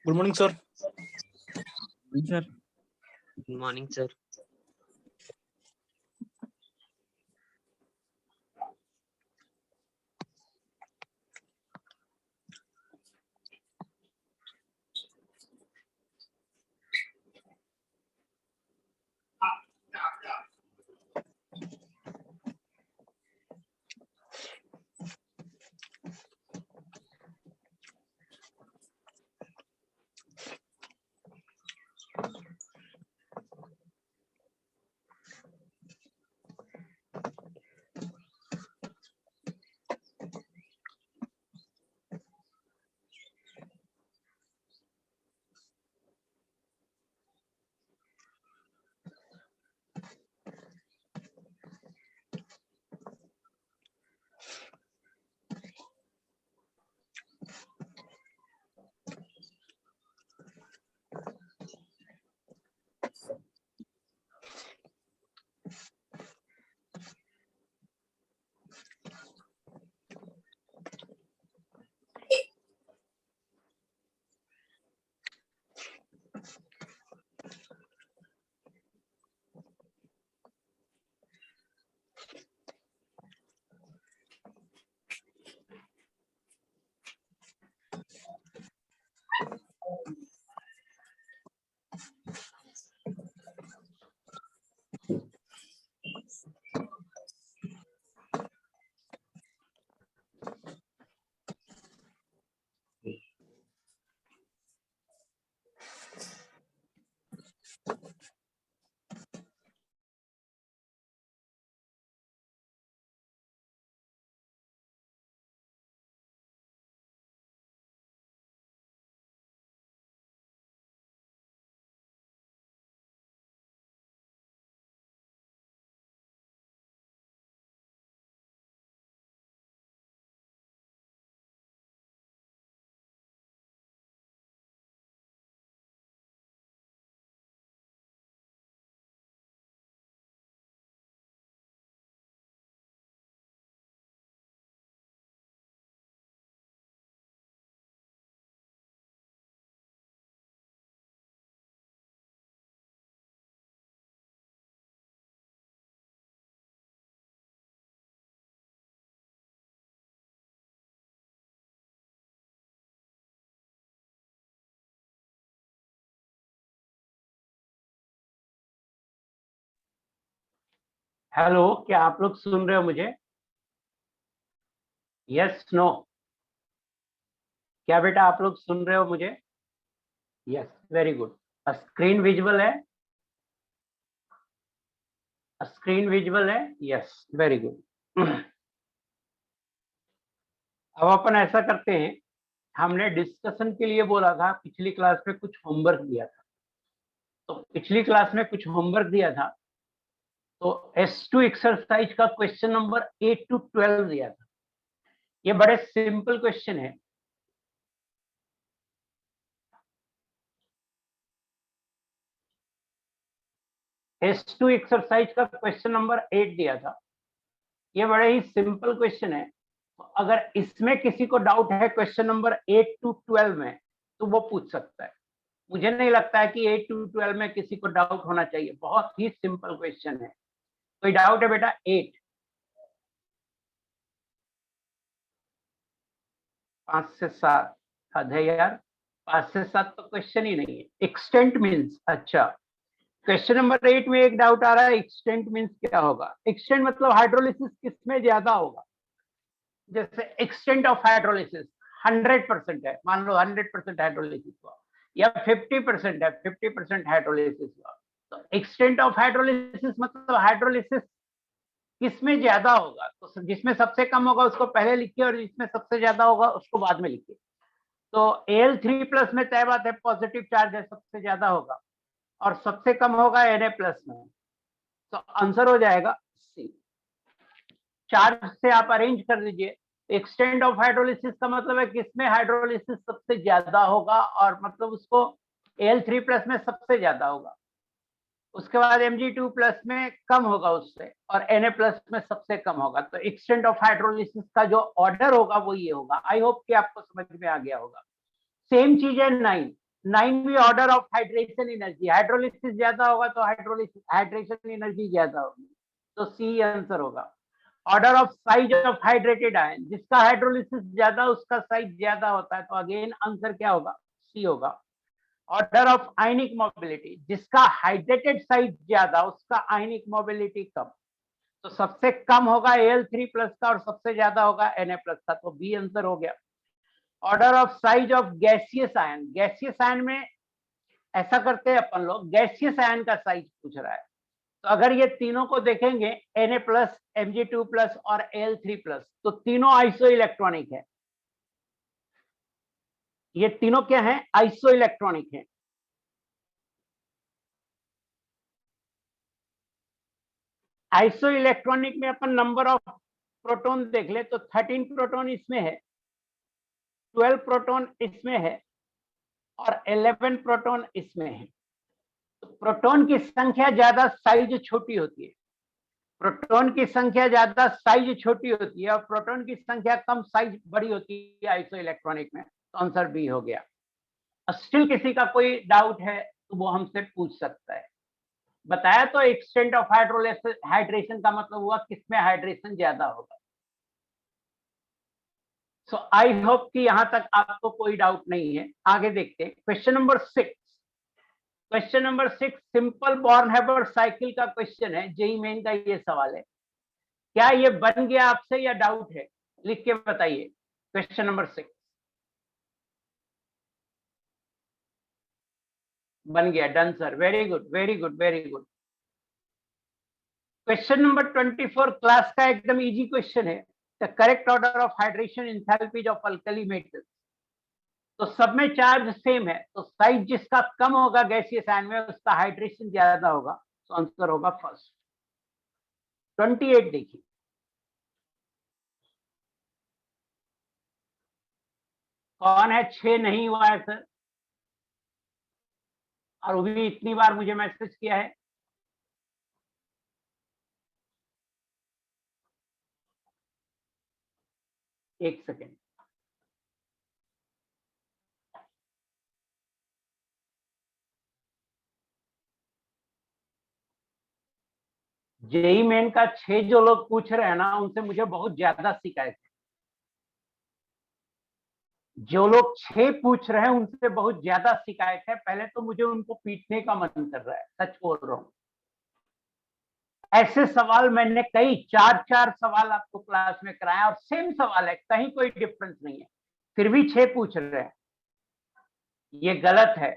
Good morning sir. Sir good morning sir. Hello, क्या आप लोग सुन रहे हो मुझे? Yes no? क्या बेटा आप लोग सुन रहे हो मुझे? Yes, very good. Screen visual है? स्क्रीन विजुअल है? Yes, very good. अब अपन ऐसा करते हैं, हमने डिस्कशन के लिए बोला था, पिछली क्लास में कुछ होमवर्क दिया था। तो पिछली क्लास में कुछ होमवर्क दिया था, तो S2 एक्सरसाइज का क्वेश्चन नंबर 8 to 12 दिया था। ये बड़े सिंपल क्वेश्चन है। S2 एक्सरसाइज का क्वेश्चन नंबर 8 दिया था। ये बड़े ही सिंपल क्वेश्चन है। अगर इसमें किसी को डाउट है क्वेश्चन नंबर 8 to 12 में, तो वो पूछ सकता है। मुझे नहीं लगता है कि 8 to 12 में किसी को डाउट होना चाहिए। बहुत ही सिंपल क्वेश्चन है। कोई डाउट है बेटा? 8 5 से 7 हद है यार। 5 से 7 तो क्वेश्चन ही नहीं है। एक्सटेंट मीन्स, अच्छा क्वेश्चन नंबर 8 में एक डाउट आ रहा है, एक्सटेंट मीन्स क्या होगा? एक्सटेंट मतलब हाइड्रोलिसिस किसमें ज्यादा होगा। जैसे एक्सटेंट ऑफ हाइड्रोलिसिस 100% है, मान लो 100% हाइड्रोलिसिस हुआ, या 50% है, 50% हाइड्रोलिसिस हुआ। तो एक्सटेंट ऑफ हाइड्रोलिसिस मतलब हाइड्रोलिसिस किसमें ज्यादा होगा। तो जिसमें सबसे कम होगा उसको पहले लिखिए, और जिसमें सबसे ज्यादा होगा उसको बाद में लिखिए। तो Al3+ में तय बात है पॉजिटिव चार्ज है, सबसे ज्यादा होगा, और सबसे कम होगा Na+ में। तो आंसर हो जाएगा सी। चार्ज से आप अरेंज कर दीजिए। एक्सटेंट ऑफ हाइड्रोलिसिस का मतलब है किसमें हाइड्रोलिसिस सबसे ज्यादा होगा, और मतलब उसको Al3+ में सबसे ज्यादा होगा। उसके बाद Mg2+ में कम होगा उससे, और Na+ में सबसे कम होगा। तो एक्सटेंट ऑफ हाइड्रोलिसिस का जो ऑर्डर होगा वो ये होगा। आई होप कि आपको समझ में आ गया होगा। सेम चीज है 9 9वीं order of hydration energy, hydrolysis ज्यादा होगा तो हाइड्रेशन एनर्जी ज्यादा होगी, तो सी आंसर होगा। Order of size of hydrated ion, जिसका हाइड्रोलिसिस ज्यादा उसका साइज ज्यादा होता है, तो अगेन आंसर क्या होगा, सी होगा। ऑर्डर ऑफ आयनिक मोबिलिटी, जिसका हाइड्रेटेड साइज ज्यादा उसका आयनिक मोबिलिटी कम, तो सबसे कम होगा Al3+ का और सबसे ज्यादा होगा Na+ का, तो बी आंसर हो गया। Order of size of gaseous ion, gaseous ion में ऐसा करते हैं अपन लोग, गैसियस आयन का साइज पूछ रहा है, तो अगर ये तीनों को देखेंगे Na+, Mg2+ और Al3+, तो तीनों आइसो इलेक्ट्रॉनिक है। ये तीनों क्या है, आइसो इलेक्ट्रॉनिक है। आइसो इलेक्ट्रॉनिक में अपन नंबर ऑफ प्रोटॉन देख ले तो 13 प्रोटॉन इसमें है, 12 प्रोटॉन इसमें है और 11 प्रोटॉन इसमें है। तो प्रोटॉन की संख्या ज्यादा, साइज छोटी होती है। प्रोटॉन की संख्या ज्यादा, साइज छोटी होती है, और प्रोटॉन की संख्या कम, साइज बड़ी होती है आइसो इलेक्ट्रॉनिक में, तो आंसर बी हो गया। स्टिल किसी का कोई डाउट है तो वो हमसे पूछ सकता है। बताया तो एक्सटेंट ऑफ हाइड्रेशन का मतलब हुआ किसमें हाइड्रेशन ज्यादा होगा। सो आई होप कि यहां तक आपको कोई डाउट नहीं है। आगे देखते हैं question number 6। Question number 6 simple born-Haber cycle का क्वेश्चन है, जेईई मेन का ये सवाल है। क्या ये बन गया आपसे या डाउट है, लिख के बताइए। क्वेश्चन नंबर 6 बन गया, done sir, very good very good very good. Question number 24 class का एकदम इजी क्वेश्चन है। The correct order of hydration enthalpies of alkali metals, तो सब में चार्ज सेम है, तो साइज जिसका कम होगा गैसियस आयन में उसका हाइड्रेशन ज्यादा होगा, तो आंसर होगा फर्स्ट। 28 देखिए, कौन है 6 नहीं हुआ है सर, और वो भी इतनी बार मुझे मैसेज किया है। एक सेकेंड, जेईई मेन का 6 जो लोग पूछ रहे हैं ना, उनसे मुझे बहुत ज्यादा शिकायत है। जो लोग 6 पूछ रहे हैं उनसे बहुत ज्यादा शिकायत है। पहले तो मुझे उनको पीटने का मन कर रहा है, सच बोल रहा हूं। ऐसे सवाल मैंने कई 4 सवाल आपको क्लास में कराया और सेम सवाल है, कहीं कोई डिफरेंस नहीं है, फिर भी 6 पूछ रहे हैं, ये गलत है।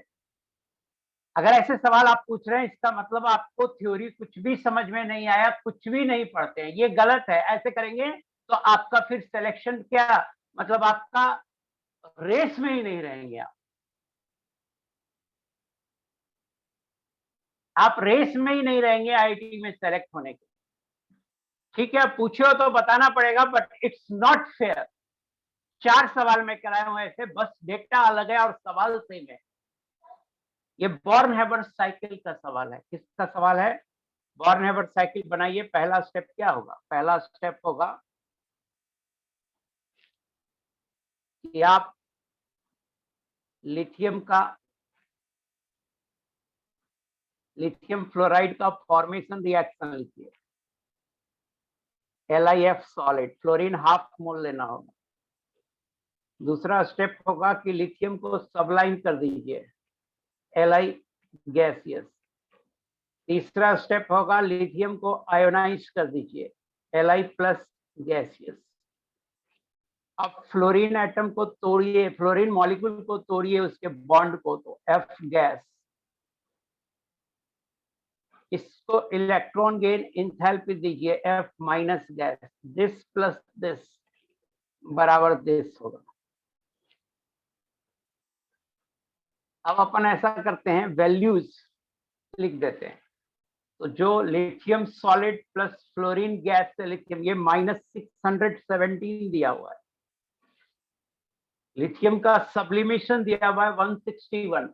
अगर ऐसे सवाल आप पूछ रहे हैं इसका मतलब आपको थ्योरी कुछ भी समझ में नहीं आया, कुछ भी नहीं पढ़ते हैं, ये गलत है। ऐसे करेंगे तो आपका फिर सिलेक्शन क्या, मतलब आपका रेस में ही नहीं रहेंगे आप रेस में ही नहीं रहेंगे आईआईटी में सेलेक्ट होने के। ठीक है, पूछो तो बताना पड़ेगा, बट इट्स नॉट फेयर। 4 सवाल में कराए हुए ऐसे, बस डेटा अलग है और सवाल सेम है। ये बॉर्न-हैबर साइकिल का सवाल है। किसका सवाल है, बॉर्न-हैबर साइकिल बनाइए। पहला स्टेप क्या होगा, पहला स्टेप होगा कि आप लिथियम फ्लोराइड का फॉर्मेशन रिएक्शन लिखिए। LiF solid, fluorine half mole लेना होगा। दूसरा स्टेप होगा कि लिथियम को सबलाइन कर दीजिए, Li गैसियस। तीसरा स्टेप होगा लिथियम को आयोनाइज कर दीजिए, Li+ गैसियस। अब फ्लोरीन एटम को तोड़िए, फ्लोरीन मॉलिक्यूल को तोड़िए, उसके बॉन्ड को, तो F गैस। इसको इलेक्ट्रॉन गेन एंथैल्पी दीजिए, F- gas. This plus this बराबर दिस होगा। अब अपन ऐसा करते हैं, वैल्यूज लिख देते हैं। तो जो lithium solid plus fluorine gas से लिथियम, ये -617 दिया हुआ है। लिथियम का सब्लिमेशन दिया हुआ है 161।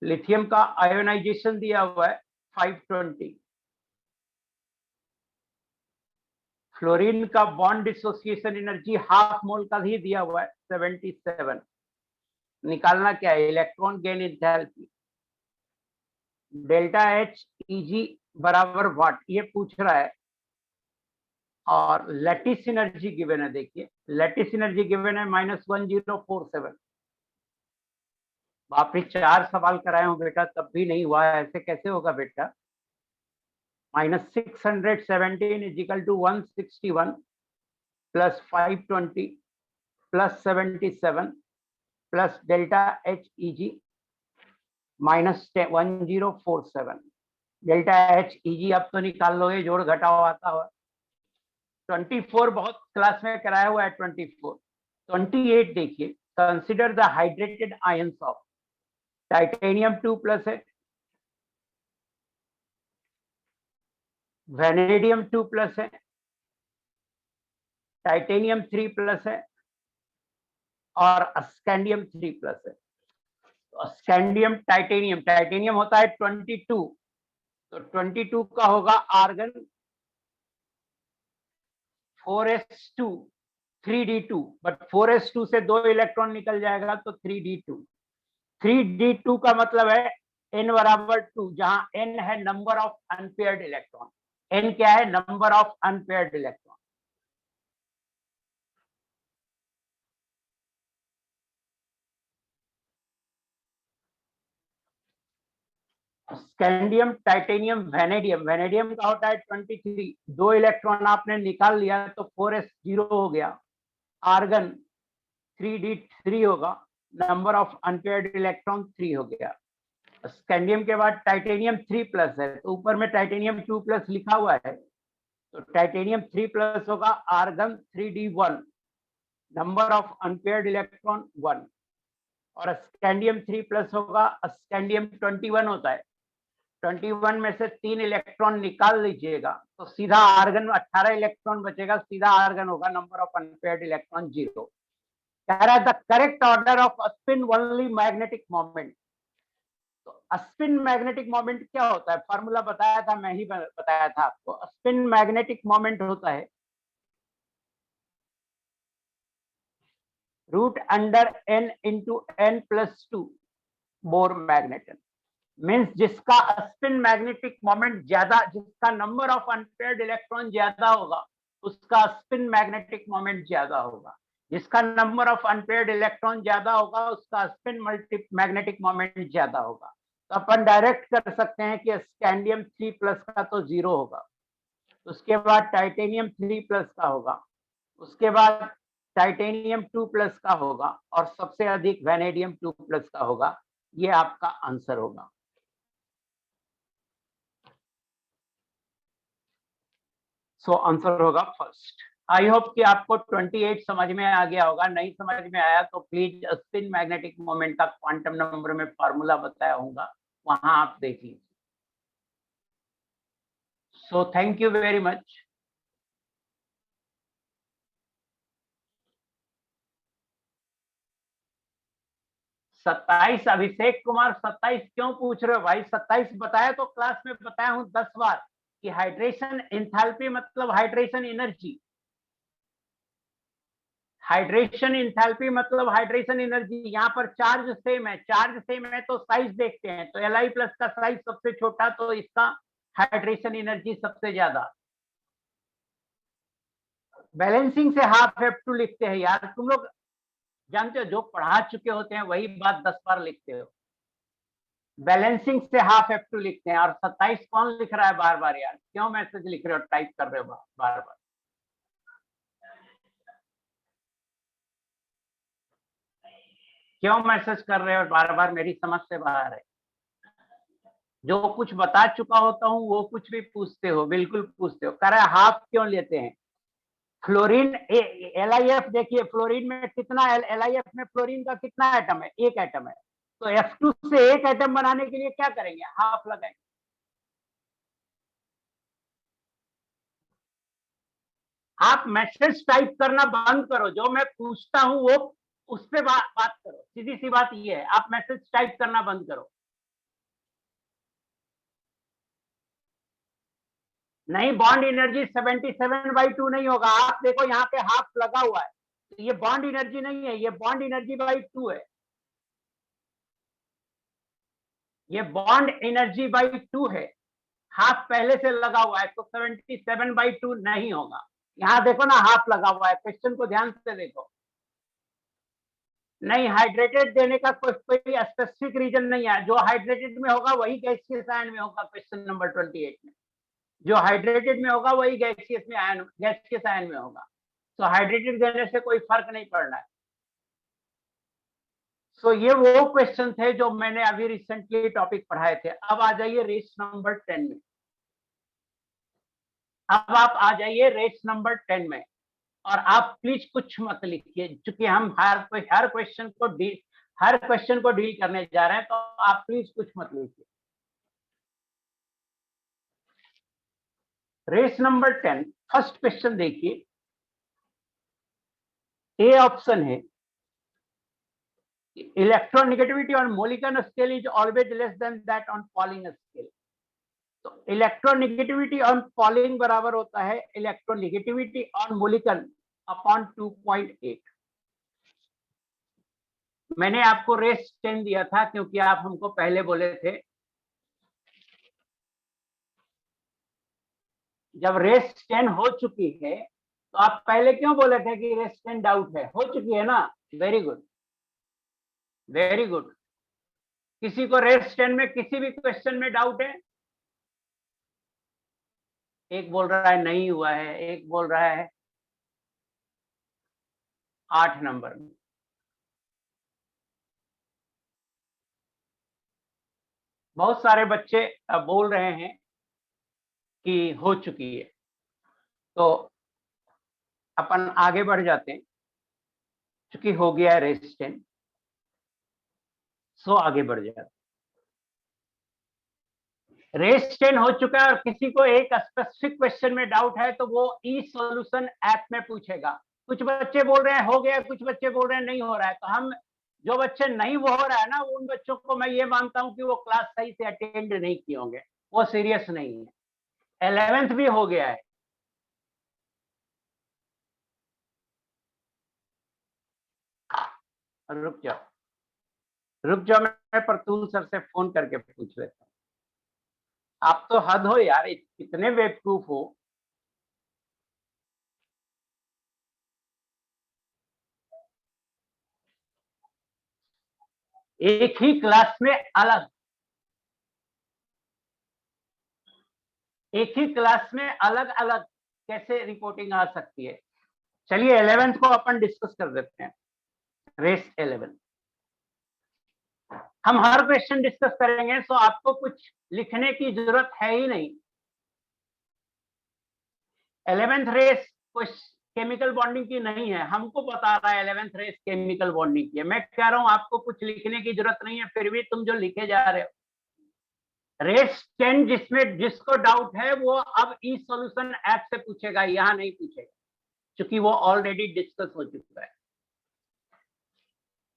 लिथियम का आयोनाइजेशन दिया हुआ है 520। फ्लोरीन का bond dissociation energy half mole का ही दिया हुआ है 77। निकालना क्या है, electron gain enthalpy delta H easy बराबर वाट, ये पूछ रहा है। और लैटिस एनर्जी गिवन है, देखिए लैटिस एनर्जी गिवन है -1047। बाप रे, 4 सवाल कराए हूं बेटा तब भी नहीं हुआ है, ऐसे कैसे होगा बेटा। -617 is equal to 161 plus 520 plus 77 plus delta H EG -1047। Delta H EG अब तो निकाल लो, ये जोड़ घटाओ आता हुआ। 24 बहुत क्लास में कराया हुआ है 24। 28 देखिए, consider the hydrated ions of titanium 2+ है, वेनेडियम 2+ है, टाइटेनियम 3+ है और स्कैंडियम 3+ है। तो स्कैंडियम टाइटेनियम, टाइटेनियम होता है 22, तो 22 का होगा argon 4s2 3d2, but 4s2 से 2 इलेक्ट्रॉन निकल जाएगा तो 3d2। 3d2 का मतलब है n बराबर 2, जहां n है number of unpaired electron. n क्या है, number of unpaired electron. Scandium titanium vanadium, vanadium का होता है 23, 2 इलेक्ट्रॉन आपने निकाल लिया तो 4s0 हो गया। आर्गन 3d3 होगा, नंबर ऑफ अनपेयर्ड इलेक्ट्रॉन 3 हो गया। स्कैंडियम के बाद टाइटेनियम 3+ है, तो ऊपर में टाइटेनियम 2+ लिखा हुआ है, तो टाइटेनियम 3+ होगा, argon 3d1, number of unpaired electron 1। और स्कैंडियम 3+ होगा, स्कैंडियम 21 होता है, 21 में से 3 इलेक्ट्रॉन निकाल लीजिएगा तो सीधा आर्गन 18 इलेक्ट्रॉन बचेगा, सीधा आर्गन होगा, नंबर ऑफ अनपेयर्ड इलेक्ट्रॉन 0। कह रहा है the correct order off spin only magnetic moment. तो स्पिन मैग्नेटिक मोमेंट क्या होता है, फॉर्मूला बताया था, मैं ही बताया था आपको। स्पिन मैग्नेटिक मोमेंट होता है √n into n+2 bore magneton. Means जिसका स्पिन मैग्नेटिक मोमेंट ज्यादा, जिसका नंबर ऑफ अनपेयर्ड इलेक्ट्रॉन ज्यादा होगा उसका स्पिन मैग्नेटिक मोमेंट ज्यादा होगा। जिसका नंबर ऑफ अनपेयर्ड इलेक्ट्रॉन ज्यादा होगा उसका स्पिन मैग्नेटिक मोमेंट ज्यादा होगा। तो अपन डायरेक्ट कर सकते हैं कि स्कैंडियम 3+ का तो 0 होगा, उसके बाद टाइटेनियम 3+ का होगा, उसके बाद टाइटेनियम 2+ का होगा और सबसे अधिक वेनेडियम 2+ का होगा। ये आपका आंसर होगा। सो आंसर होगा फर्स्ट। आई होप कि आपको 28 समझ में आ गया होगा। नहीं समझ में आया तो प्लीज स्पिन मैग्नेटिक मोमेंट का क्वांटम नंबर में फार्मूला बताया होगा, वहां आप देख लीजिए। So thank you very much. सत्ताईस, अभिषेक कुमार 27 क्यों पूछ रहे हो भाई? 27 बताया तो क्लास में बताया हूं 10 बार कि हाइड्रेशन एंथैल्पी मतलब हाइड्रेशन एनर्जी। हाइड्रेशन एंथैल्पी मतलब हाइड्रेशन एनर्जी। यहाँ पर चार्ज सेम है, चार्ज सेम है तो साइज देखते हैं, तो Li+ का साइज सबसे छोटा तो इसका हाइड्रेशन एनर्जी सबसे ज्यादा। बैलेंसिंग से ½ लिखते हैं यार, तुम लोग जानते हो, जो पढ़ा चुके होते हैं वही बात 10 बार लिखते हो। बैलेंसिंग से ½ लिखते हैं। और 27 कौन लिख रहा है बार बार यार? क्यों मैसेज लिख रहे हो, टाइप कर रहे हो बार बार? क्यों मैसेज कर रहे हो बार बार? मेरी समझ से बाहर है। जो कुछ बता चुका होता हूँ वो कुछ भी पूछते हो, बिल्कुल पूछते हो। कह रहा है हाफ क्यों लेते हैं? फ्लोरीन LiF देखिए, फ्लोरीन में कितना LiF में फ्लोरीन का कितना एटम है? 1 एटम है। तो F2 से 1 एटम बनाने के लिए क्या करेंगे? हाफ लगाएंगे। आप मैसेज टाइप करना बंद करो, जो मैं पूछता हूं वो उस पर बात करो। सीधी सी बात ये है, आप मैसेज टाइप करना बंद करो। नहीं, बॉन्ड एनर्जी 77/2 नहीं होगा। आप देखो यहाँ पे हाफ लगा हुआ है, तो ये बॉन्ड एनर्जी नहीं है, ये बॉन्ड एनर्जी बाई 2 है, ये बॉन्ड एनर्जी बाई 2 है, हाफ पहले से लगा हुआ है, तो 77/2 नहीं होगा। यहाँ देखो ना, हाफ लगा हुआ है, क्वेश्चन को ध्यान से देखो। नहीं, हाइड्रेटेड देने का कोई स्पेसिफिक रीजन नहीं है, जो हाइड्रेटेड में होगा वही गैसियस आयन में होगा। क्वेश्चन नंबर 28 में जो हाइड्रेटेड में होगा वही गैसियस आयन में होगा। तो हाइड्रेटेड देने से कोई फर्क नहीं पड़ना है। सो ये वो क्वेश्चन थे जो मैंने अभी रिसेंटली टॉपिक पढ़ाए थे। अब आ जाइए रेस नंबर 10 में। अब आप आ जाइए रेस नंबर 10 में, और आप प्लीज कुछ मत लिखिए, क्योंकि हम हर क्वेश्चन को डील करने जा रहे हैं, तो आप प्लीज कुछ मत लिखिए। रेस नंबर 10, फर्स्ट क्वेश्चन देखिए। ए ऑप्शन है, electronegativity on Mulliken scale is always less than that on Pauling scale. तो इलेक्ट्रोनेगेटिविटी ऑन पॉलिंग बराबर होता है इलेक्ट्रोनेगेटिविटी ऑन मोलिकन अपॉन 2.8। मैंने आपको रेस 10 दिया था, क्योंकि आप हमको पहले बोले थे जब रेस 10 हो चुकी है, तो आप पहले क्यों बोले थे कि रेस 10 डाउट है? हो चुकी है ना? Very good, very good. किसी को रेस 10 में किसी भी क्वेश्चन में डाउट है? एक बोल रहा है नहीं हुआ है, एक बोल रहा है 8 नंबर में। बहुत सारे बच्चे बोल रहे हैं कि हो चुकी है, तो अपन आगे बढ़ जाते हैं। चूंकि हो गया है रेस 10, सो आगे बढ़ जाते। रेस 10 हो चुका है, और किसी को एक स्पेसिफिक क्वेश्चन में डाउट है, तो वो ई सॉल्यूशन ऐप में पूछेगा। कुछ बच्चे बोल रहे हैं हो गया, कुछ बच्चे बोल रहे हैं नहीं हो रहा है। तो हम जो बच्चे नहीं वो हो रहा है ना, उन बच्चों को मैं ये मानता हूं कि वो क्लास सही से अटेंड नहीं किए होंगे, वो सीरियस नहीं है। 11th भी हो गया है। रुक जाओ, मैं प्रतुल सर से फोन करके पूछ लेता हूँ। आप तो हद हो यार, कितने बेवकूफ हो। एक ही क्लास में अलग अलग कैसे रिपोर्टिंग आ सकती है? चलिए 11th को अपन डिस्कस कर देते हैं। रेस 11 हम हर क्वेश्चन डिस्कस करेंगे, सो आपको कुछ लिखने की जरूरत है ही नहीं। 11th रेस केमिकल बॉन्डिंग की नहीं है, हमको बता रहा है 11th रेस केमिकल बॉन्डिंग की है। मैं कह रहा हूं आपको कुछ लिखने की जरूरत नहीं है, फिर भी तुम जो लिखे जा रहे हो। रेस 10 जिसको डाउट है वो अब ई सॉल्यूशन ऐप से पूछेगा, यहां नहीं पूछेगा, क्योंकि वो ऑलरेडी डिस्कस हो चुका है।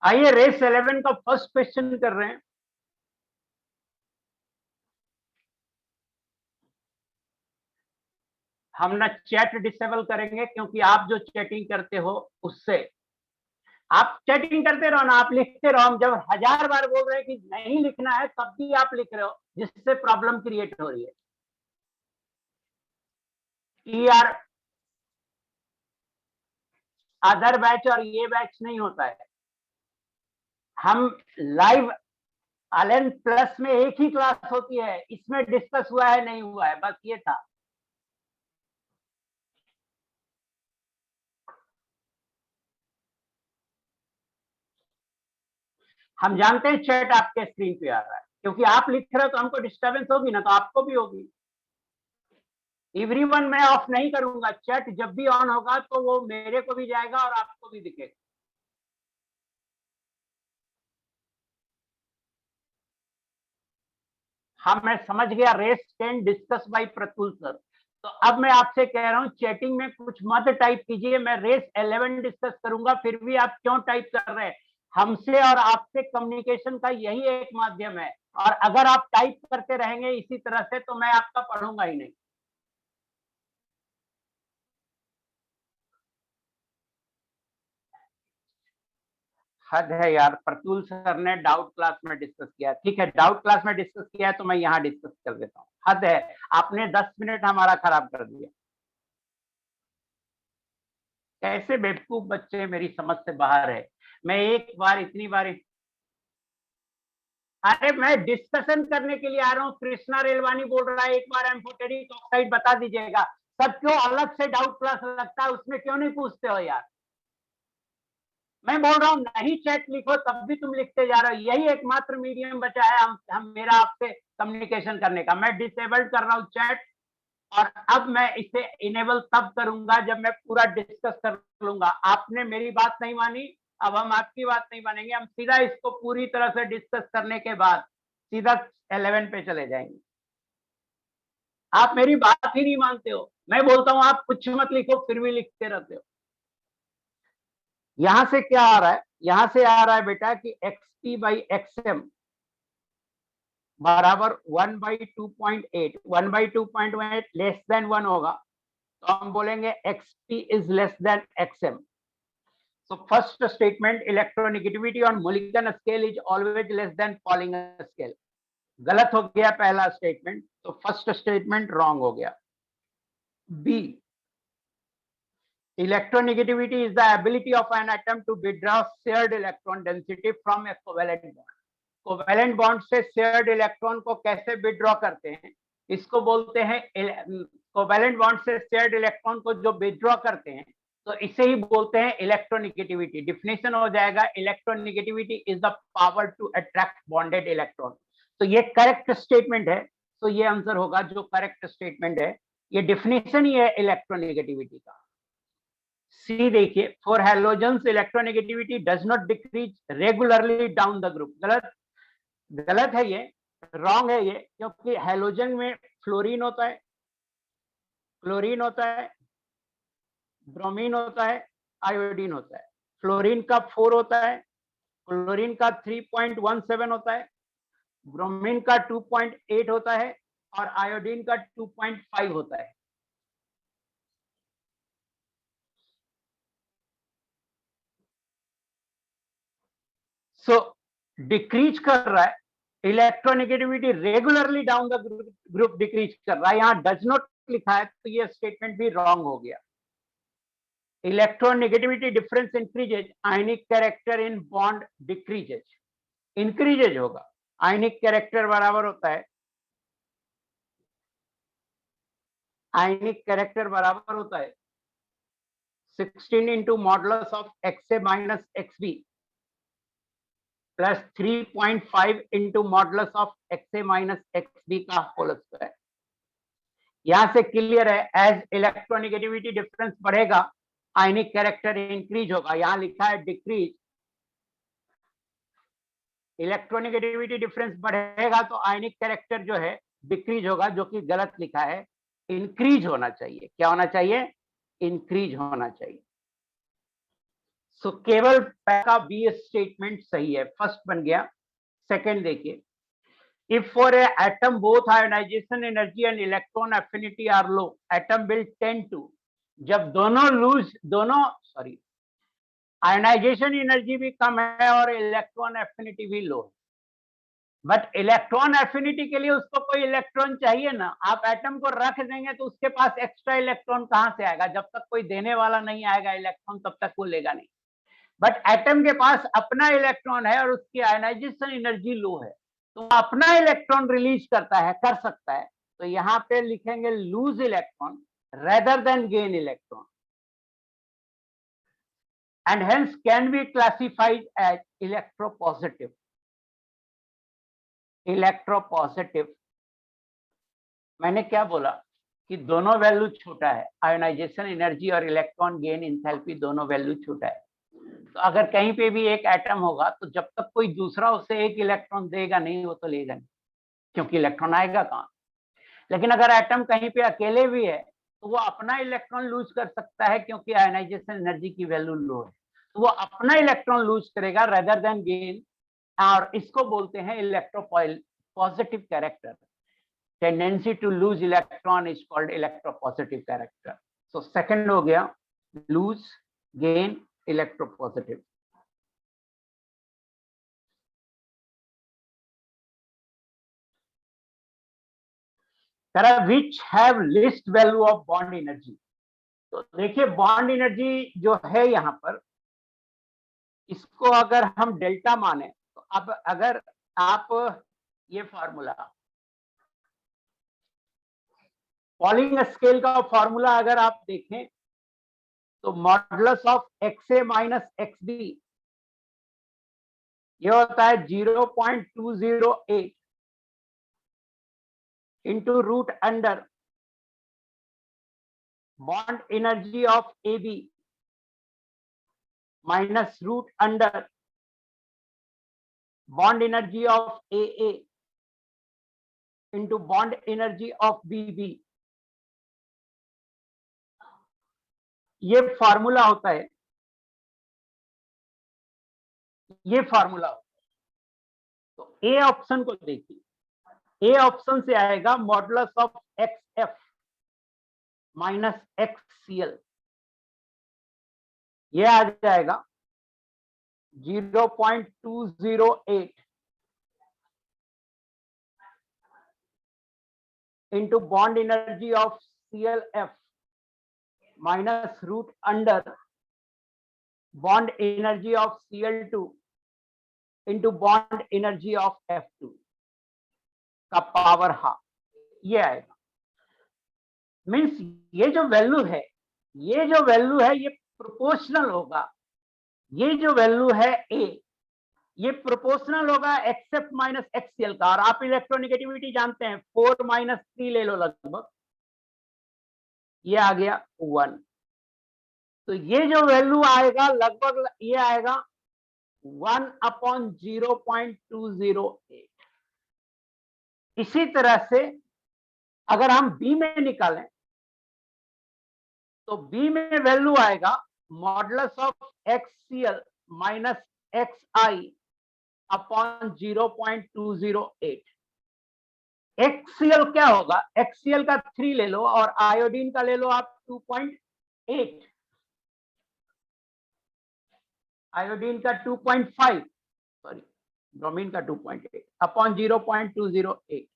आइए रेस 11 का फर्स्ट क्वेश्चन कर रहे हैं। हम ना चैट डिसेबल करेंगे, क्योंकि आप जो चैटिंग करते हो उससे आप चैटिंग करते रहो ना, आप लिखते रहो। हम जब 1000 बार बोल रहे हैं कि नहीं लिखना है, तब भी आप लिख रहे हो, जिससे प्रॉब्लम क्रिएट हो रही है। यार अदर बैच और ये बैच नहीं होता है। हम लाइव अलेन प्लस में एक ही क्लास होती है, इसमें डिस्कस हुआ है नहीं हुआ है, बस ये था। हम जानते हैं चैट आपके स्क्रीन पे आ रहा है, क्योंकि आप लिख रहे हो तो हमको डिस्टर्बेंस होगी ना, तो आपको भी होगी। एवरीवन मैं ऑफ नहीं करूंगा, चैट जब भी ऑन होगा तो वो मेरे को भी जाएगा और आपको भी दिखेगा। हाँ मैं समझ गया, रेस 10 डिस्कस बाय प्रतुल सर। तो अब मैं आपसे कह रहा हूँ चैटिंग में कुछ मत टाइप कीजिए, मैं रेस 11 डिस्कस करूंगा, फिर भी आप क्यों टाइप कर रहे हैं? हमसे और आपसे कम्युनिकेशन का यही एक माध्यम है, और अगर आप टाइप करते रहेंगे इसी तरह से तो मैं आपका पढ़ूंगा ही नहीं। हद है यार, प्रतुल सर ने डाउट क्लास में डिस्कस किया। ठीक है, डाउट क्लास में डिस्कस किया है तो मैं यहाँ डिस्कस कर देता हूँ। हद है, आपने 10 मिनट हमारा खराब कर दिया। कैसे बेवकूफ बच्चे, मेरी समझ से बाहर है। मैं एक बार इतनी बार, अरे मैं डिस्कशन करने के लिए आ रहा हूँ। कृष्णा रेलवानी बोल रहा है एक बार एम्फोटेरिक ऑक्साइड बता दीजिएगा। सब क्यों अलग से डाउट क्लास लगता है, उसमें क्यों नहीं पूछते हो यार? मैं बोल रहा हूँ नहीं चैट लिखो, तब भी तुम लिखते जा रहे हो। यही एकमात्र मीडियम बचा है हम मेरा आपसे कम्युनिकेशन करने का। मैं डिसेबल्ड कर रहा हूँ चैट, और अब मैं इसे इनेबल तब करूंगा जब मैं पूरा डिस्कस कर लूंगा। आपने मेरी बात नहीं मानी, अब हम आपकी बात नहीं मानेंगे। हम सीधा इसको पूरी तरह से डिस्कस करने के बाद सीधा 11 पे चले जाएंगे। आप मेरी बात ही नहीं मानते हो। मैं बोलता हूं आप कुछ मत लिखो, फिर भी लिखते रहते हो। यहां से क्या आ रहा है? यहां से आ रहा है बेटा कि XT बाई XM बराबर 1/2.8। 1/2.8 लेस देन 1 होगा तो हम बोलेंगे XT is less then XM। So first statement, electronegativity on Mulliken scale is always less than Pauling scale. गलत हो गया पहला स्टेटमेंट, तो फर्स्ट स्टेटमेंट रॉन्ग हो गया। B, electronegativity is the ability of an atom to withdraw shared electron density from a covalent bond. Covalent bond से shared electron को कैसे विड्रॉ करते हैं, इसको बोलते हैं कोवेलेंट बॉन्ड से शेयर्ड इलेक्ट्रॉन को जो विड्रॉ करते हैं, तो इसे ही बोलते हैं इलेक्ट्रोनेगेटिविटी। डिफिनेशन हो जाएगा, electronegativity is the power to attract bonded electron. तो ये करेक्ट स्टेटमेंट है, तो ये आंसर होगा जो करेक्ट स्टेटमेंट है। ये डिफिनेशन ही है इलेक्ट्रोनेगेटिविटी का। सी देखिए, for halogens electronegativity does not decrease regularly down the group. गलत है ये, रॉन्ग है ये, क्योंकि हैलोजन में फ्लोरीन होता है, क्लोरीन होता है, ब्रोमीन होता है, आयोडीन होता है। फ्लोरीन का 4 होता है, क्लोरीन का 3.17 होता है, ब्रोमीन का 2.8 होता है और आयोडीन का 2.5 होता है। सो डिक्रीज कर रहा है, electronegativity regularly down the group decrease कर रहा है। यहां डज नॉट लिखा है तो ये स्टेटमेंट भी रॉन्ग हो गया। Electronegativity difference increases, ionic character in bond decreases. Increases होगा, आयनिक कैरेक्टर बराबर होता है, आयनिक कैरेक्टर बराबर होता है 16 into modulus of XA minus XB plus 3.5 into modulus of XA minus XB का होल स्क्वायर। यहां से क्लियर है, एज इलेक्ट्रोनेगेटिविटी डिफरेंस बढ़ेगा आयनिक कैरेक्टर इंक्रीज होगा। यहां लिखा है डिक्रीज, इलेक्ट्रोनेगेटिविटी डिफरेंस बढ़ेगा तो आयनिक कैरेक्टर जो है डिक्रीज होगा, जो कि गलत लिखा है, इंक्रीज होना चाहिए। क्या होना चाहिए? इंक्रीज होना चाहिए। सो केवल पहला बी स्टेटमेंट सही है, फर्स्ट बन गया। सेकंड देखिए, if for a atom both ionization energy and electron affinity are low, atom will tend to, जब दोनों आयनाइजेशन एनर्जी भी कम है और इलेक्ट्रॉन एफिनिटी भी लो है, बट इलेक्ट्रॉन एफिनिटी के लिए उसको कोई इलेक्ट्रॉन चाहिए ना। आप एटम को रख देंगे तो उसके पास एक्स्ट्रा इलेक्ट्रॉन कहां से आएगा? जब तक कोई देने वाला नहीं आएगा इलेक्ट्रॉन, तब तक वो लेगा नहीं। बट एटम के पास अपना इलेक्ट्रॉन है और उसकी आयनाइजेशन एनर्जी लो है, तो अपना इलेक्ट्रॉन रिलीज करता है, कर सकता है। तो यहां पे लिखेंगे loose electron rather than gain electron, and hence can be classified as electropositive. Electropositive, मैंने क्या बोला कि दोनों वैल्यू छोटा है, आयोनाइजेशन एनर्जी और इलेक्ट्रॉन गेन इंथैल्पी दोनों वैल्यू छोटा है। तो अगर कहीं पे भी एक एटम होगा तो जब तक कोई दूसरा उसे एक इलेक्ट्रॉन देगा नहीं, वो तो लेगा नहीं, क्योंकि इलेक्ट्रॉन आएगा कहाँ। लेकिन अगर एटम कहीं पे अकेले भी है तो वो अपना इलेक्ट्रॉन लूज कर सकता है, क्योंकि आयोनाइजेशन एनर्जी की वैल्यू लो है, तो वो अपना इलेक्ट्रॉन लूज करेगा रेदर देन गेन, और इसको बोलते हैं electropositive character. Tendency to lose electron is called electropositive character. So second हो गया लूज, गेन, इलेक्ट्रोपॉजिटिव। कह रहा है which have least value of bond energy. तो देखिए बॉन्ड एनर्जी जो है यहाँ पर, इसको अगर हम डेल्टा माने तो अब अगर आप ये फॉर्मूला पॉलिंग स्केल का फॉर्मूला अगर आप देखें तो modulus of X A minus X B ये होता है 0.208 into root under bond energy of A B minus root under bond energy of A into bond energy of B. ये formula होता है, ये फॉर्मूला होता है। तो ए ऑप्शन को देखिए, ए ऑप्शन से आएगा modulus of X F minus X C L, ये आ जाएगा 0.208 into bond energy of ClF minus root under bond energy of Cl2 into bond energy of F2 का पावर हाफ, ये आएगा। मीन्स ये जो वैल्यू है, ये जो वैल्यू है ये प्रोपोर्शनल होगा। ये जो वैल्यू है ए, ये प्रोपोर्शनल होगा एक्सएफ माइनस एक्सएल का। और आप इलेक्ट्रोनेगेटिविटी जानते हैं 4 माइनस 3 ले लो लगभग, ये आ गया 1। तो ये जो वैल्यू आएगा लगभग ये आएगा 1/0.208। इसी तरह से अगर हम बी में निकालें तो बी में वैल्यू आएगा modulus of XCl minus XI upon 0.208। XCl क्या होगा, एक्ससीएल का 3 ले लो और आयोडीन का ले लो आप 2.8, आयोडीन का 2.5, सॉरी ब्रोमीन का 2.8 अपॉन 0.208,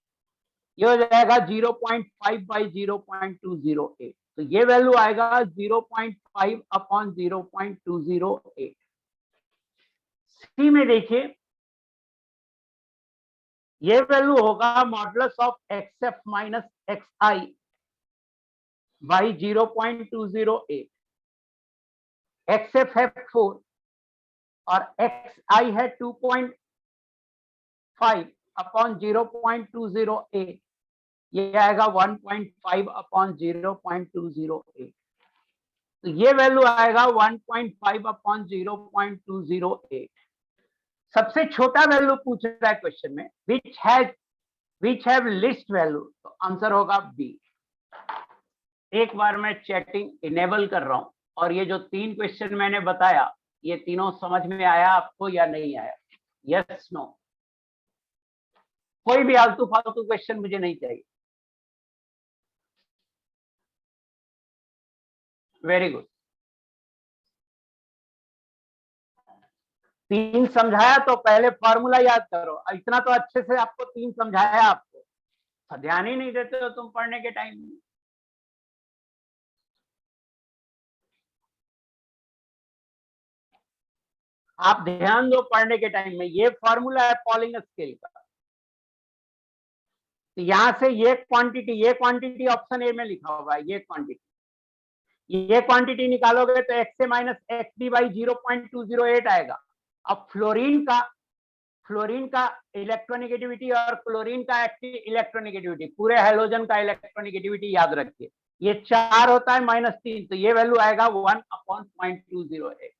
ये हो जाएगा 0.5 बाई 0.208। तो ये वैल्यू आएगा 0.5 अपॉन 0.208। सी में देखिए ये वैल्यू होगा modulus of XF minus XI by 0.208। XF है 4 और एक्सआई है 2.5 अपॉन 0.208, ये आएगा 1.5 अपॉन 0.208। तो ये वैल्यू आएगा 1.5 अपॉन 0.208। सबसे छोटा वैल्यू पूछ रहा है क्वेश्चन में, विच हैव लिस्ट वैल्यू, तो आंसर होगा बी। एक बार मैं चैटिंग इनेबल कर रहा हूं और ये जो 3 क्वेश्चन मैंने बताया ये तीनों समझ में आया आपको या नहीं आया? यस नो, कोई भी आलतू फालतू क्वेश्चन मुझे नहीं चाहिए। Very good. 3 समझाया तो पहले फॉर्मूला याद करो। इतना तो अच्छे से आपको 3 समझाया, आपको ध्यान ही नहीं देते हो तुम पढ़ने के टाइम में। आप ध्यान दो पढ़ने के टाइम में। ये फॉर्मूला है पॉलिंग स्केल का। तो यहां से ये क्वांटिटी ऑप्शन ए में लिखा होगा, ये क्वांटिटी निकालोगे तो X A minus X B by 0.208 आएगा। अब फ्लोरीन का इलेक्ट्रोनेगेटिविटी और क्लोरीन का एक्टिव इलेक्ट्रोनेगेटिविटी, पूरे हैलोजन का इलेक्ट्रोनेगेटिविटी याद रखिए, ये 4 होता है -3, तो ये वैल्यू आएगा 1/0.208।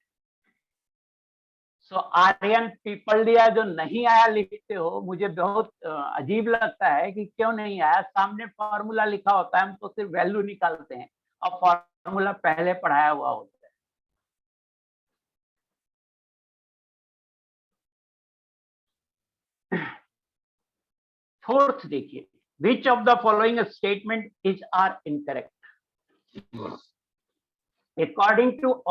सो आर्यन पीपल्डिया जो नहीं आया लिखते हो, मुझे बहुत अजीब लगता है कि क्यों नहीं आया। सामने फॉर्मूला लिखा होता है, हम तो सिर्फ वैल्यू निकालते हैं और फॉर्मूला पहले पढ़ाया हुआ होता है। फोर्थ देखिए, which of the following statement is are incorrect? According to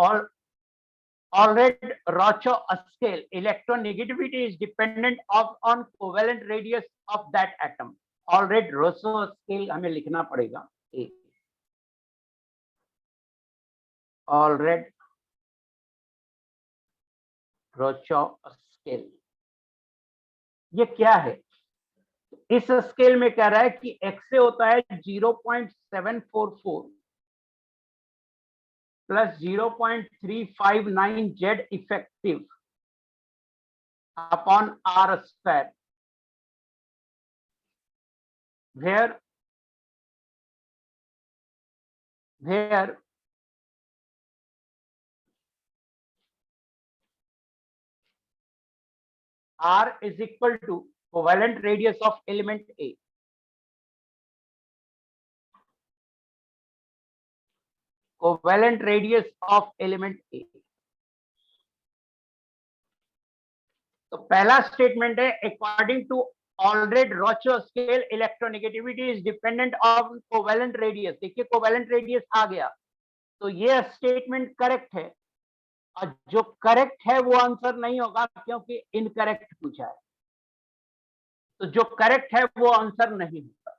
Allred-Rochow scale, electronegativity is dependent on covalent radius of that atom. Allred Rochow scale हमें लिखना पड़ेगा। ऑलरेड रोचो स्केल ये क्या है? इस स्केल में कह रहा है कि एक्स से होता है 0.744 plus 0.359 Z effective upon R square, where R is equal to covalent radius of element A. Covalent radius of element A. तो पहला स्टेटमेंट है according to Allred Rochow scale electronegativity is dependent on covalent radius. देखिए covalent radius आ गया तो ये statement correct है, और जो करेक्ट है वो आंसर नहीं होगा क्योंकि इनकरेक्ट पूछा है, तो जो करेक्ट है वो आंसर नहीं होगा।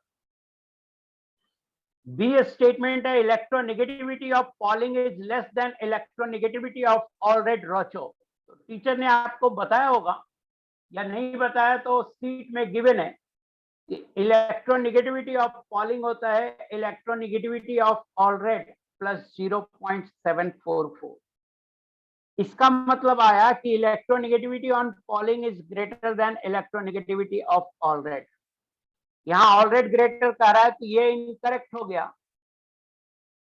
बी स्टेटमेंट है electronegativity of Pauling is less than electronegativity of Allred Rochow. तो टीचर ने आपको बताया होगा या नहीं बताया तो सीट में गिवन है कि इलेक्ट्रोनेगेटिविटी ऑफ पॉलिंग होता है इलेक्ट्रोनेगेटिविटी ऑफ ऑलरेड प्लस 0.744। इसका मतलब आया कि electronegativity on polling is greater than electronegativity of already. यहां ऑलरेड ग्रेटर कह रहा है तो ये इनकरेक्ट हो गया,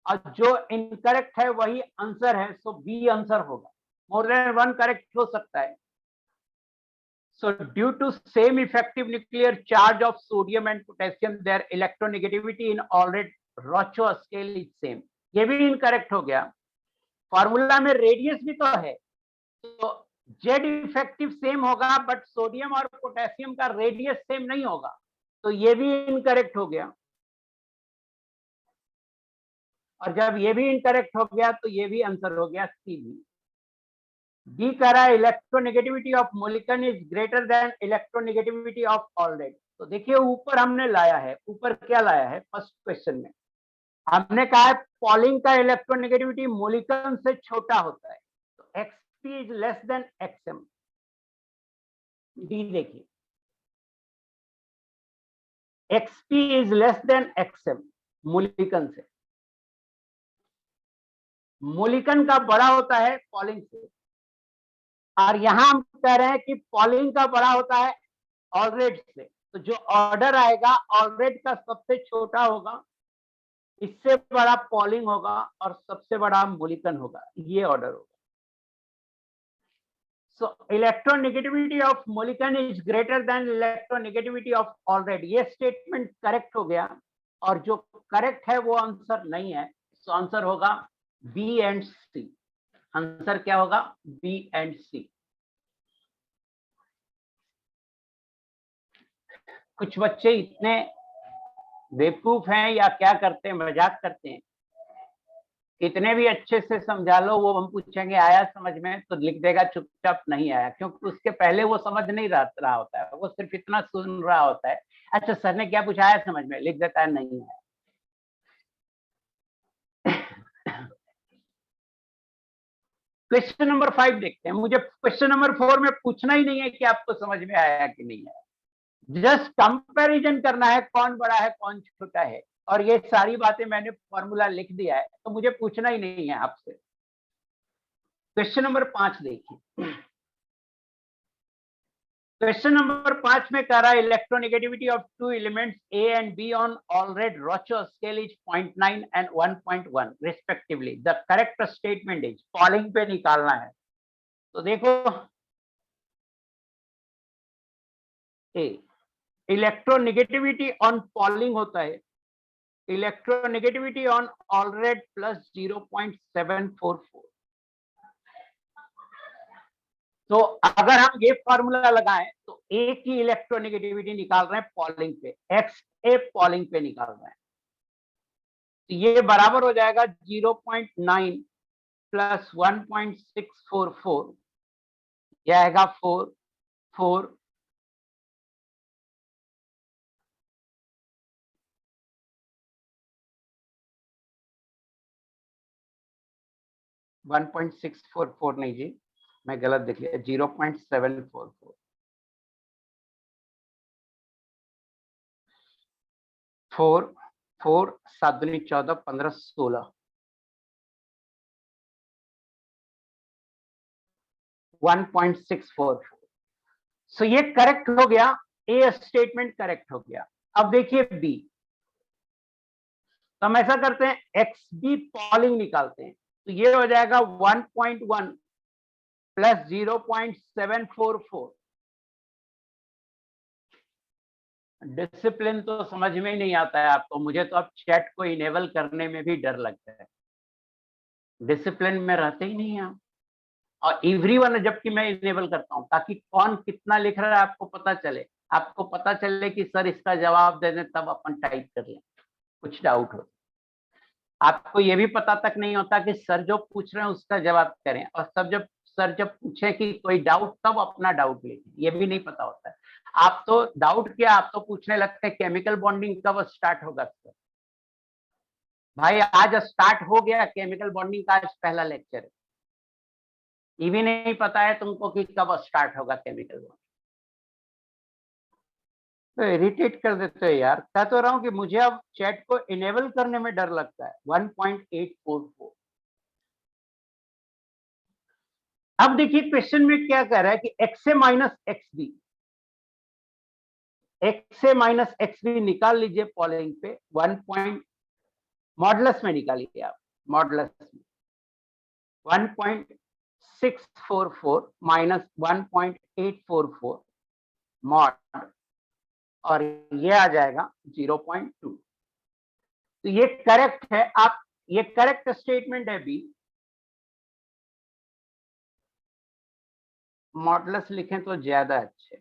और जो इनकरेक्ट है वही आंसर है, सो बी आंसर होगा। मोर देन वन करेक्ट हो सकता है। So due to same effective nuclear charge of sodium and potassium, their electronegativity in ऑलरेड-रोचो scale is same। ये भी इनकरेक्ट हो गया। फॉर्मूला में रेडियस भी तो है, तो जेड इफेक्टिव सेम होगा बट सोडियम और पोटेशियम का रेडियस सेम नहीं होगा, तो ये भी इनकरेक्ट हो गया। और जब ये भी इनकरेक्ट हो गया तो ये भी आंसर हो गया सी भी। डी कह रहा है electronegativity of Mulliken is greater than electronegativity of Allred. तो देखिए ऊपर हमने लाया है, ऊपर क्या लाया है? फर्स्ट क्वेश्चन में हमने कहा है पॉलिंग का इलेक्ट्रोनेगेटिविटी मोलिकन से छोटा होता है, तो XP is less than XM. D देखिए XP is less than XM Mulliken से। मोलिकन का बड़ा होता है पॉलिंग से, और यहां हम कह रहे हैं कि पॉलिंग का बड़ा होता है ऑलरेड से, तो जो ऑर्डर आएगा ऑलरेड का सबसे छोटा होगा, इससे बड़ा पॉलिंग होगा और सबसे बड़ा मोलिकन होगा, ये ऑर्डर होगा। So electronegativity of Mulliken is greater than electronegativity of Allred. ये स्टेटमेंट करेक्ट हो गया, और जो करेक्ट है वो आंसर नहीं है, सो आंसर होगा बी एंड सी। आंसर क्या होगा? बी एंड सी। कुछ बच्चे इतने बेवकूफ हैं या क्या करते हैं, मजाक करते हैं, कितने भी अच्छे से समझा लो वो हम पूछेंगे आया समझ में, तो लिख देगा चुपचाप नहीं आया, क्योंकि उसके पहले वो समझ नहीं रहा होता है, वो सिर्फ इतना सुन रहा होता है, अच्छा सर ने क्या पूछा, आया समझ में, लिख देता है नहीं है। क्वेश्चन नंबर 5 देखते हैं। मुझे क्वेश्चन नंबर 4 में पूछना ही नहीं है कि आपको समझ में आया कि नहीं आया, जस्ट कंपैरिजन करना है कौन बड़ा है कौन छोटा है, और ये सारी बातें मैंने फॉर्मूला लिख दिया है, तो मुझे पूछना ही नहीं है आपसे। क्वेश्चन नंबर 5 देखिए। क्वेश्चन नंबर 5 में कह रहा है electronegativity of two elements A and B on Allred Rochow scale is 0.9 and 1.1 respectively. The correct statement is, Pauling पे निकालना है, तो देखो ए इलेक्ट्रोनेगेटिविटी ऑन पॉलिंग होता है इलेक्ट्रोनेगेटिविटी ऑन ऑलरेड प्लस 0.744। तो अगर हम ये फॉर्मूला लगाएं तो ए की इलेक्ट्रोनेगेटिविटी निकाल रहे हैं पॉलिंग पे, एक्स ए पॉलिंग पे निकाल रहे हैं, तो ये बराबर हो जाएगा 0.9 प्लस 1.644, यह आएगा 4 4 1.644 नहीं जी, मैं गलत देख लिया, 0.744। 4 7 दूनी 14 15 16 1.644। सो ये करेक्ट हो गया, ए स्टेटमेंट करेक्ट हो गया। अब देखिए बी, तो हम ऐसा करते हैं एक्स बी पॉलिंग निकालते हैं, तो ये हो जाएगा 1.1 प्लस 0.744। डिसिप्लिन तो समझ में ही नहीं आता है आपको, मुझे तो अब चैट को इनेबल करने में भी डर लगता है, डिसिप्लिन में रहते ही नहीं आप। और एवरीवन जबकि मैं इनेबल करता हूं ताकि कौन कितना लिख रहा है आपको पता चले, आपको पता चले कि सर इसका जवाब दे दें, तब अपन टाइप कर लें कुछ डाउट हो। आपको ये भी पता तक नहीं होता कि सर जो पूछ रहे हैं उसका जवाब करें, और सब जब सर जब पूछे कि कोई डाउट तब अपना डाउट लिखें, ये भी नहीं पता होता है। आप तो डाउट क्या, आप तो पूछने लगते हैं केमिकल बॉन्डिंग कब स्टार्ट होगा सर। भाई आज स्टार्ट हो गया केमिकल बॉन्डिंग का, आज पहला लेक्चर है, ये भी नहीं पता है तुमको कि कब स्टार्ट होगा केमिकल बॉन्डिंग। तो इरिटेट कर देते हैं यार, कह तो रहा हूं कि मुझे अब चैट को इनेबल करने में डर लगता है। 1.844। अब देखिए क्वेश्चन में क्या कह रहा है कि x A minus X B, x A minus X B निकाल लीजिए पॉलिंग पे। 1. मॉडुलस में निकालिए आप, मॉडुलस में 1.644 माइनस 1.844 मॉड, और ये आ जाएगा 0.2। तो ये करेक्ट है, आप ये करेक्ट स्टेटमेंट है बी। मॉडुलस लिखें तो ज्यादा अच्छे।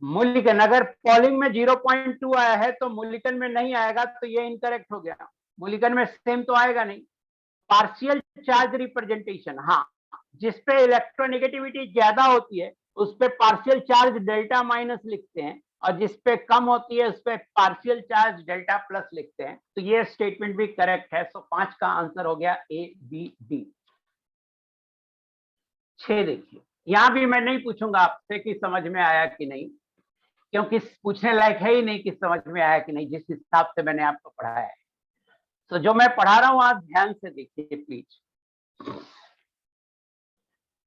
मूल्यांकन अगर पॉलिंग में 0.2 आया है तो मूल्यांकन में नहीं आएगा, तो ये इनकरेक्ट हो गया। मूल्यांकन में सेम तो आएगा नहीं। पार्शियल चार्ज रिप्रेजेंटेशन, हाँ, जिसपे इलेक्ट्रोनेगेटिविटी ज्यादा होती है उस पे पार्शियल चार्ज डेल्टा माइनस लिखते हैं, और जिसपे कम होती है उस पे पार्शियल चार्ज डेल्टा प्लस लिखते हैं। तो ये स्टेटमेंट भी करेक्ट है। सो 5 का आंसर हो गया ए बी डी। 6 देखिए, यहां भी मैं नहीं पूछूंगा आपसे कि समझ में आया कि नहीं, क्योंकि पूछने लायक है ही नहीं कि समझ में आया कि नहीं, जिस हिसाब से मैंने आपको पढ़ाया है। तो जो मैं पढ़ा रहा हूं आप ध्यान से देखिए प्लीज।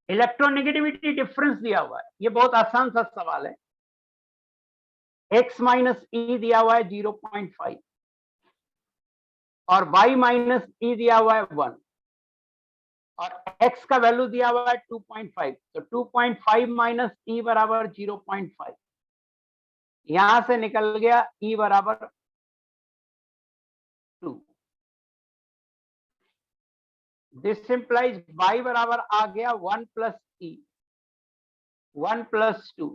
इलेक्ट्रोनेगेटिविटी डिफरेंस दिया हुआ है, ये बहुत आसान सा सवाल है। x माइनस ई दिया हुआ है 0.5 और y माइनस ई दिया हुआ है 1, और x का वैल्यू दिया हुआ है 2.5। तो 2.5 माइनस ई बराबर 0.5, यहां से निकल गया ई बराबर 2। दिस इंप्लाइज y बराबर आ गया 1 प्लस ई, 1 प्लस 2,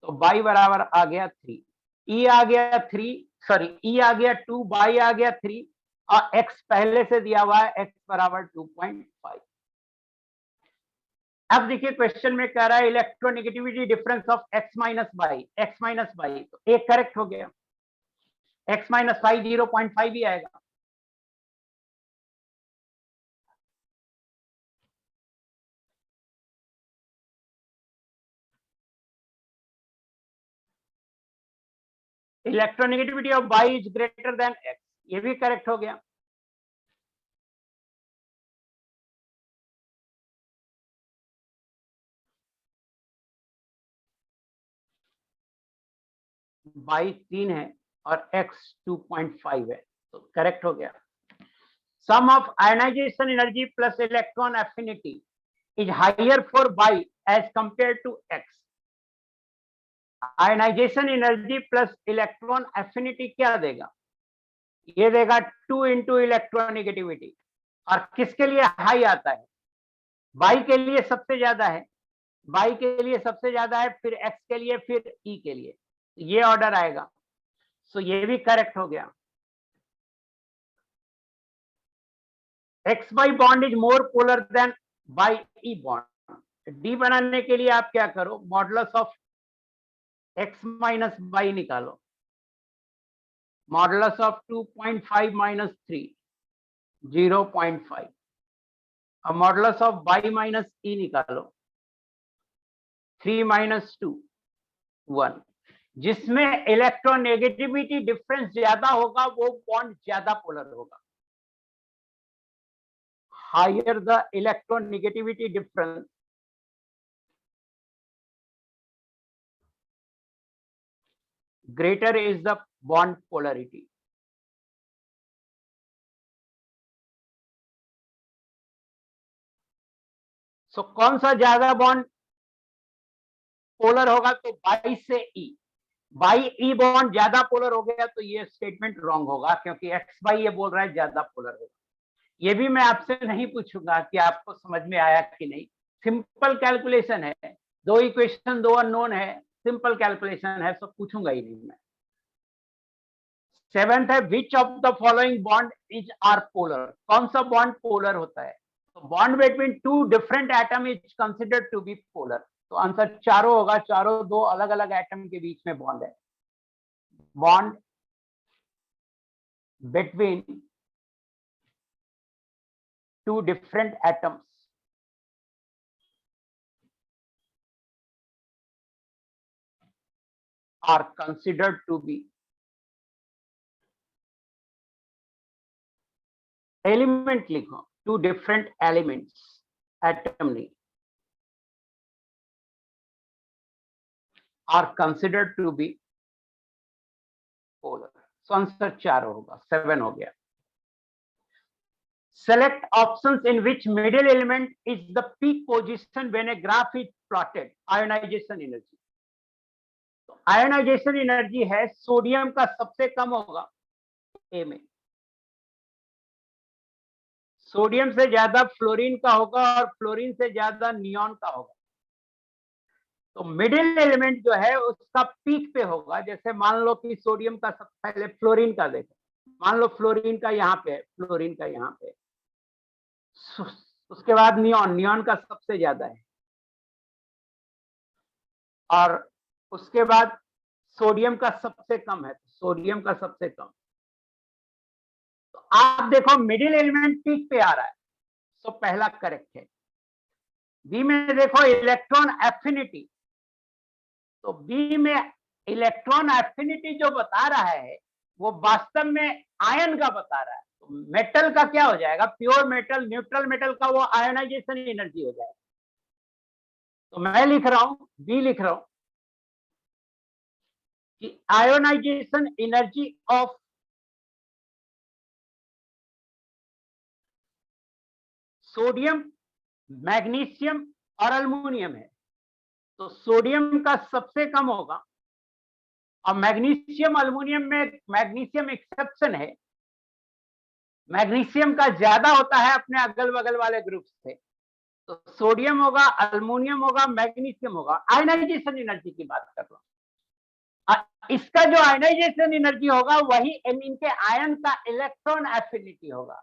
तो y बराबर आ गया 3। ई आ गया 3, सॉरी ई आ गया 2, y आ गया 3, और x पहले से दिया हुआ है x बराबर 2.5। अब देखिए क्वेश्चन में कह रहा है electronegativity difference of x minus Y, x minus Y, तो एक करेक्ट हो गया, x माइनस वाई 0.5 ही आएगा। Electronegativity of y is greater then x, ये भी करेक्ट हो गया। y 3 है और x 2.5 है, तो करेक्ट हो गया। Sum of ionization energy plus electron affinity is higher for y as compare to x। Ionization energy plus electron affinity क्या देगा, ये देगा 2 इंटू इलेक्ट्रोनेगेटिविटी। और किसके लिए हाई आता है, y के लिए सबसे ज्यादा है, y के लिए सबसे ज्यादा है, फिर x के लिए, फिर e के लिए, ये ऑर्डर आएगा। सो ये भी करेक्ट हो गया। XY bond is more polar than YE bond. D बनाने के लिए आप क्या करो, modulus of x minus Y निकालो, मॉडुलस ऑफ 2.5 माइनस 3, 0.5। अब modulus of Y minus E निकालो, 3 - 2 1। जिसमें इलेक्ट्रोनेगेटिविटी डिफरेंस ज्यादा होगा वो बॉन्ड ज्यादा पोलर होगा। Higher the electronegativity difference, greater is the bond polarity। So कौन सा ज्यादा बॉन्ड पोलर होगा? तो बाई से ई। बाई ई बॉन्ड ज्यादा पोलर हो गया तो ये स्टेटमेंट रॉन्ग होगा, क्योंकि एक्स बाई ये बोल रहा है ज्यादा पोलर होगा। ये भी मैं आपसे नहीं पूछूंगा कि आपको समझ में आया कि नहीं, सिंपल कैलकुलेशन है, दो इक्वेशन, दो अननोन है, सिंपल कैलकुलेशन है, सब पूछूंगा ही नहीं मैं। 7th है, which of the following bond is are polar? कौन सा बॉन्ड पोलर होता है? तो bond between two different atom is considered to be polar. तो आंसर चारों होगा, चारों दो अलग अलग एटम के बीच में बॉन्ड है। Bond between two different atoms are considered to be, element लिखो, टू डिफरेंट एलिमेंट्स, एटम नहीं, are considered to be polar. So answer 4 होगा, 7 हो गया। Select options in which middle element is the peak position when a graph is plotted। Ionization energy, तो ionisation energy है, sodium का सबसे कम होगा ए में, सोडियम से ज्यादा फ्लोरीन का होगा और फ्लोरीन से ज्यादा नियॉन का होगा। तो मिडिल एलिमेंट जो है उसका पीक पे होगा। जैसे मान लो कि सोडियम का सबसे पहले फ्लोरीन का देखो, मान लो फ्लोरीन का यहाँ पे है, फ्लोरीन का यहाँ पे, उसके बाद नियॉन, नियॉन का सबसे ज्यादा है, और उसके बाद सोडियम का सबसे कम है, सोडियम का सबसे कम। तो आप देखो मिडिल एलिमेंट पीक पे आ रहा है, तो पहला करेक्ट है। बी में देखो इलेक्ट्रॉन एफिनिटी, तो बी में इलेक्ट्रॉन एफिनिटी जो बता रहा है वो वास्तव में आयन का बता रहा है। तो मेटल का क्या हो जाएगा? प्योर मेटल, न्यूट्रल मेटल का वो आयोनाइजेशन एनर्जी हो जाएगा। तो मैं लिख रहा हूं, बी लिख रहा हूं कि ionisation energy of sodium, magnesium और अल्युमिनियम है, तो सोडियम का सबसे कम होगा, और मैग्नीशियम अल्युमिनियम में मैग्नीशियम एक्सेप्शन है, मैग्नीशियम का ज्यादा होता है अपने अगल बगल वाले ग्रुप से। तो सोडियम होगा, अल्युमिनियम होगा, मैग्नीशियम होगा। आयनाइजेशन एनर्जी की बात कर रहा हूं, इसका जो आयनाइजेशन एनर्जी होगा वही इनके आयन का इलेक्ट्रॉन एफिनिटी होगा।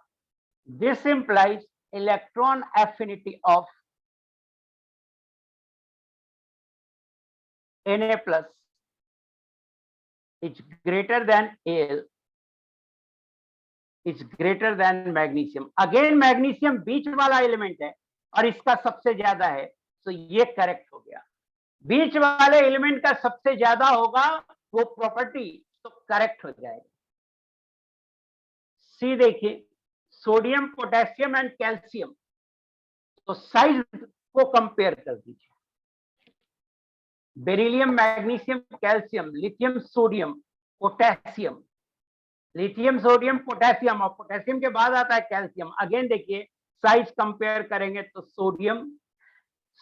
This implies electron affinity of Na plus is greater than Al, is greater than magnesium। Again magnesium बीच वाला एलिमेंट है और इसका सबसे ज्यादा है, तो ये करेक्ट हो गया। बीच वाले एलिमेंट का सबसे ज्यादा होगा वो प्रॉपर्टी, तो करेक्ट हो जाएगा। सी देखिए, सोडियम, पोटेशियम एंड कैल्शियम, तो साइज को कंपेयर कर दीजिए। Beryllium, magnesium, calcium, lithium, sodium, potassium, lithium, sodium, potassium, और पोटेशियम के बाद आता है कैल्शियम। अगेन देखिए साइज कंपेयर करेंगे तो सोडियम,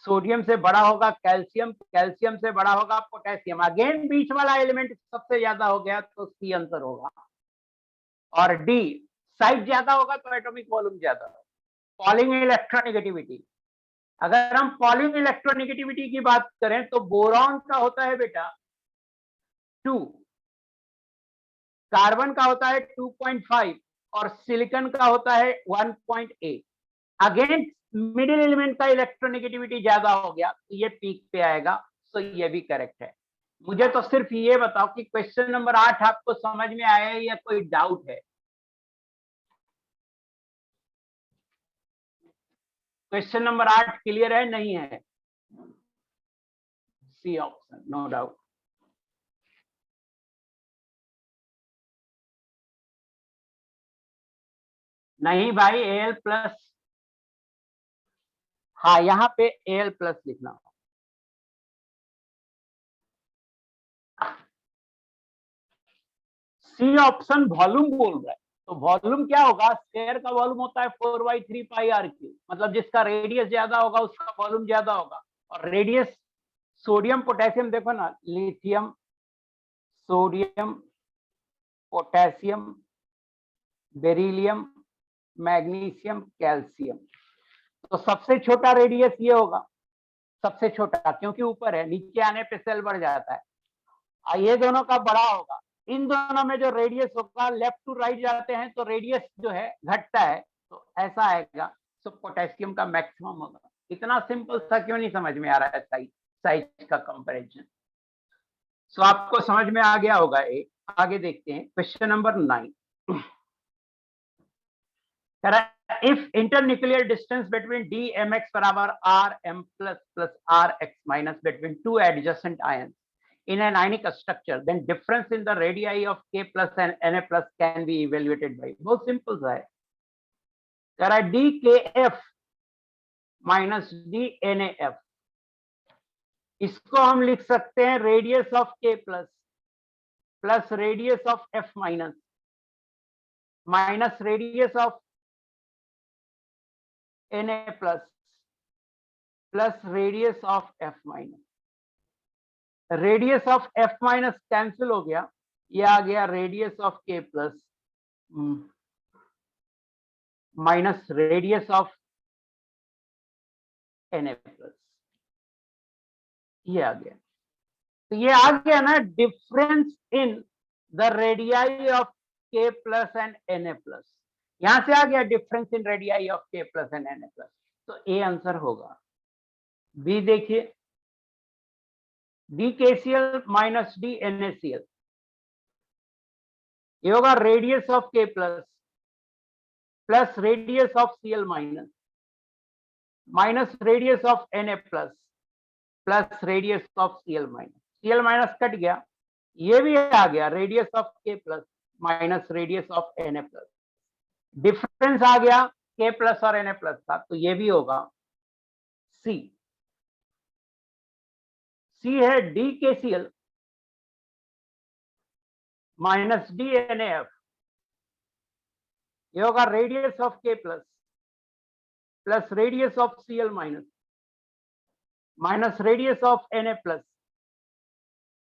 सोडियम से बड़ा होगा कैल्शियम, कैल्शियम से बड़ा होगा पोटेशियम। अगेन बीच वाला एलिमेंट सबसे ज्यादा हो गया, तो सी आंसर होगा। और डी, साइज ज्यादा होगा तो एटॉमिक वॉल्यूम ज्यादा होगा। पॉलिंग इलेक्ट्रोनेगेटिविटी, अगर हम पॉलिंग इलेक्ट्रोनेगेटिविटी की बात करें तो बोरॉन का होता है बेटा 2, कार्बन का होता है 2.5 और सिलिकॉन का होता है 1.8। अगेन मिडिल एलिमेंट का इलेक्ट्रोनेगेटिविटी ज्यादा हो गया तो ये पीक पे आएगा, तो ये भी करेक्ट है। मुझे तो सिर्फ ये बताओ कि क्वेश्चन नंबर 8 आपको समझ में आया या कोई डाउट है? क्वेश्चन नंबर 8 क्लियर है नहीं है? C option, no doubt. नहीं भाई, एल प्लस, हाँ यहाँ पे एल प्लस लिखना। सी ऑप्शन वॉल्यूम बोल रहा है, तो वॉल्यूम क्या होगा? स्क्वायर का वॉल्यूम होता है 4/3 पाई आर क्यू, मतलब जिसका रेडियस ज्यादा होगा उसका वॉल्यूम ज्यादा होगा। और रेडियस सोडियम पोटेशियम देखो ना, lithium, sodium, potassium, beryllium, magnesium, calcium. तो सबसे छोटा रेडियस ये होगा, सबसे छोटा, क्योंकि ऊपर है, नीचे आने पे सेल बढ़ जाता है। और ये दोनों का बड़ा होगा। इन दोनों में जो रेडियस होगा, लेफ्ट टू राइट जाते हैं तो रेडियस जो है घटता है, तो ऐसा आएगा। तो पोटेशियम का मैक्सिमम होगा। इतना सिंपल सा क्यों नहीं समझ में आ रहा है साइज का कंपैरिजन? सो आपको समझ में आ गया होगा। आगे देखते हैं question number 9। if internuclear distance between dmx बराबर rm plus rx minus between two adjacent ions in an ionic structure, then difference in the radii of k plus and na plus can be evaluated by। बहुत simple सा है। कह रहा है dkf minus dnaf, इसको हम लिख सकते हैं radius of k plus plus radius of f minus minus radius of Na plus plus radius of f minus. Radius of f minus cancel हो गया, ये आ गया radius of k plus minus radius of Na plus, ये आ गया। तो ये आ गया ना difference in the radii of k plus and Na plus. यहां से आ गया difference in radii of k plus and Na plus, तो ए आंसर होगा। बी देखिए, DKCl माइनस DNaCl, ये होगा radius of k plus plus radius of Cl minus minus radius of Na plus plus radius of Cl minus. Cl minus cut गया, ये भी आ गया radius of k plus minus radius of Na plus. Difference आ गया k plus और Na plus का, तो ये भी होगा सी। सी है DKCl माइनस DNAF, ये होगा radius of k plus plus radius of Cl minus minus radius of Na plus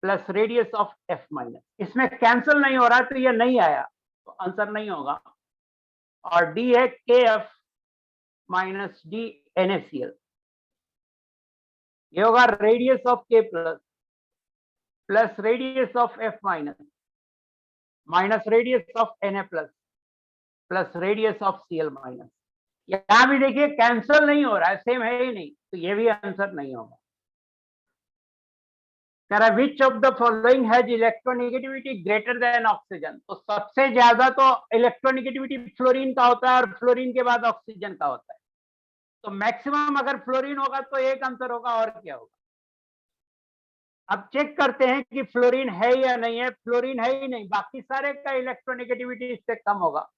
plus radius of F minus. इसमें कैंसिल नहीं हो रहा, तो ये नहीं आया, तो आंसर नहीं होगा। और डी है KF माइनस DNaCl, ये होगा radius of k plus plus radius of F minus minus radius of Na plus plus radius of Cl minus. यहां भी देखिए कैंसिल नहीं हो रहा है, सेम है ही नहीं, तो ये भी आंसर नहीं होगा। कह रहा है which of the following has electronegativity greater then oxygen. तो सबसे ज्यादा तो इलेक्ट्रोनेगेटिविटी फ्लोरीन का होता है और फ्लोरीन के बाद ऑक्सीजन का होता है। तो मैक्सिमम अगर फ्लोरीन होगा तो एक आंसर होगा, और क्या होगा? अब चेक करते हैं कि फ्लोरीन है या नहीं है। फ्लोरीन है ही नहीं, बाकी सारे का इलेक्ट्रोनेगेटिविटी इससे कम होगा।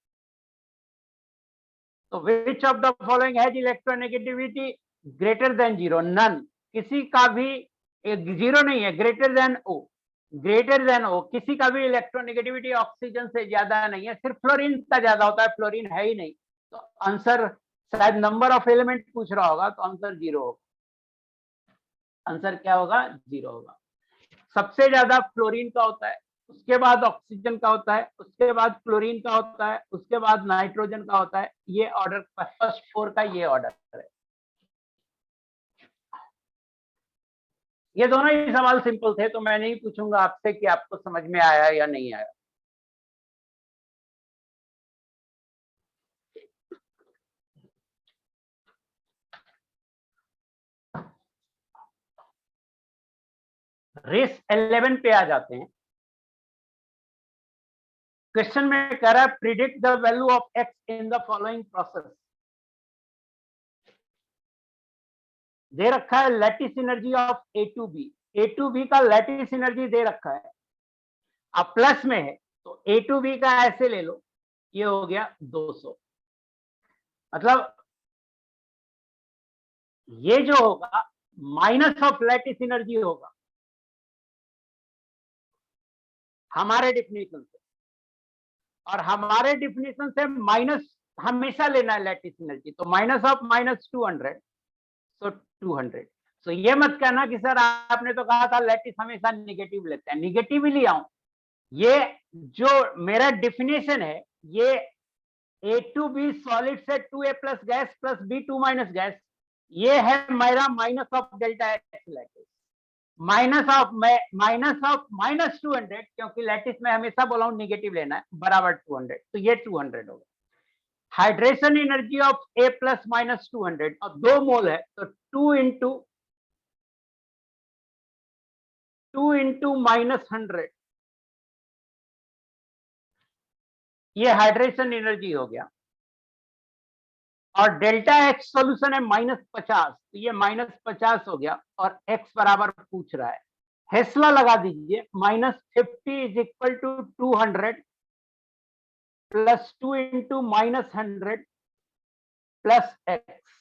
तो which of the following has electronegativity greater than 0? None, किसी का भी 0 नहीं है, greater than O, greater than O, किसी का भी इलेक्ट्रोनेगेटिविटी ऑक्सीजन से ज्यादा नहीं है, सिर्फ फ्लोरीन का ज्यादा होता है, फ्लोरीन है ही नहीं। तो आंसर शायद नंबर ऑफ एलिमेंट पूछ रहा होगा, तो आंसर 0 होगा। आंसर क्या होगा? 0 होगा। सबसे ज्यादा फ्लोरीन का होता है, उसके बाद ऑक्सीजन का होता है, उसके बाद क्लोरीन का होता है, उसके बाद नाइट्रोजन का होता है। ये ऑर्डर फर्स्ट 4 का ये ऑर्डर है। ये दोनों ही सवाल सिंपल थे, तो मैं नहीं पूछूंगा आपसे कि आपको समझ में आया या नहीं आया। रेस 11 पे आ जाते हैं। क्वेश्चन में कह रहा है predict the value of x in the following process. दे रखा है lattice energy of A2B, A2B का लैटिस एनर्जी दे रखा है, अब प्लस में है तो A2B का ऐसे ले लो, ये हो गया 200। मतलब ये जो होगा माइनस ऑफ लैटिस एनर्जी होगा हमारे डिफिनेशन से, और हमारे डिफिनेशन से माइनस हमेशा लेना है लैटिस एनर्जी, तो माइनस ऑफ -200, तो 200। तो ये मत कहना कि सर आपने तो कहा था लैटिस हमेशा निगेटिव लेते हैं, निगेटिव ही लिया हूं। ये जो मेरा डिफिनेशन है, ये A2B सॉलिड से 2A plus gas plus B2 minus gas, ये है मेरा minus of delta x lattice, minus of -200, क्योंकि लैटिस में हमेशा बोला हूं निगेटिव लेना है, बराबर 200, तो ये 200 होगा। Hydration energy of A plus -200, और 2 मोल है तो 2 इंटू -100, ये हाइड्रेशन एनर्जी हो गया। और डेल्टा एक्स सॉल्यूशन है -50, तो ये -50 हो गया, और एक्स बराबर पूछ रहा है, हेस्ला लगा दीजिए, -50 is equal to 200 plus 2 into -100 plus X,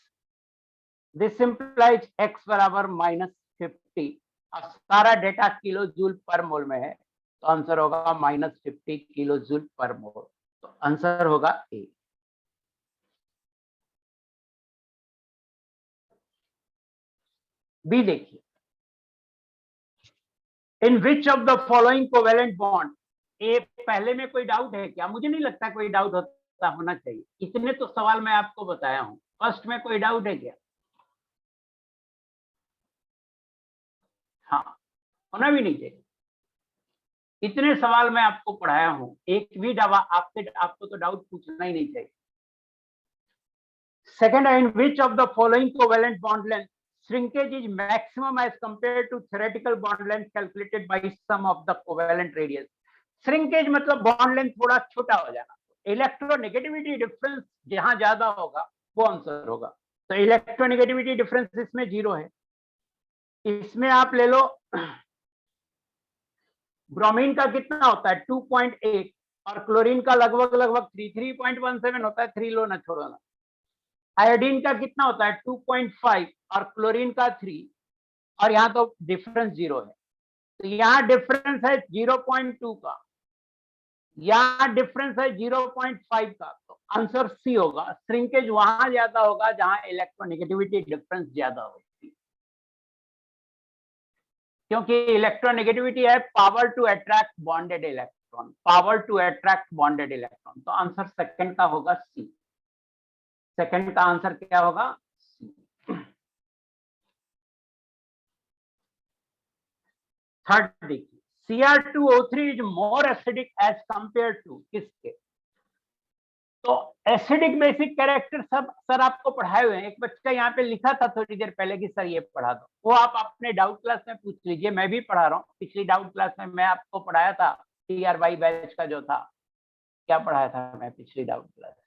this implies X बराबर -50। अब सारा डेटा किलो जूल पर मोल में है, तो आंसर होगा -50 किलो जूल पर मोल, तो आंसर होगा ए। बी देखिए, in which of the following covalent bond, A पहले में कोई डाउट है क्या? मुझे नहीं लगता कोई डाउट होना चाहिए, इतने तो सवाल मैं आपको बताया हूं, फर्स्ट में कोई डाउट है क्या? हाँ, होना भी नहीं चाहिए, इतने सवाल मैं आपको पढ़ाया हूं, एक भी आपको तो डाउट पूछना ही नहीं चाहिए। Second, in which of the following covalent bond length shrinkage is maximum as compared to theoretical bond length calculated by sum of the covalent radius। Shrinkage मतलब बॉन्ड लेंथ थोड़ा छोटा हो जाना, इलेक्ट्रोनेगेटिविटी डिफरेंस जहां ज्यादा होगा वो आंसर होगा, तो इलेक्ट्रोनेगेटिविटी डिफरेंस इसमें 0 है। इसमें आप ले लो ब्रोमीन का कितना होता है 2.8, और क्लोरीन का लगभग 3.17 होता है, 3 लो ना, छोड़ो ना। आयोडीन का कितना होता है 2.5 और क्लोरीन का 3, और यहाँ तो डिफरेंस 0 है, तो यहाँ डिफरेंस है 0.2 का, यहाँ डिफरेंस है 0.5 का, तो आंसर सी होगा। श्रिंकेज वहां ज्यादा होगा जहां इलेक्ट्रोनेगेटिविटी डिफरेंस ज्यादा होगी, क्योंकि इलेक्ट्रोनेगेटिविटी है power to attract bonded electron, power to attract bonded electron, तो आंसर सेकंड का होगा सी, सेकंड का आंसर क्या होगा? थर्ड देखिए, Cr2O3 is more acidic as compare to किसके? तो एसिडिक बेसिक कैरेक्टर सब सर आपको पढ़ाए हुए हैं, एक बच्चा यहाँ पे लिखा था थोड़ी देर पहले कि सर ये पढ़ा दो, वो आप अपने डाउट क्लास में पूछ लीजिए, मैं भी पढ़ा रहा हूँ, पिछली डाउट क्लास में मैं आपको पढ़ाया था, TRY बैच का जो था, क्या पढ़ाया था मैं पिछली डाउट क्लास में?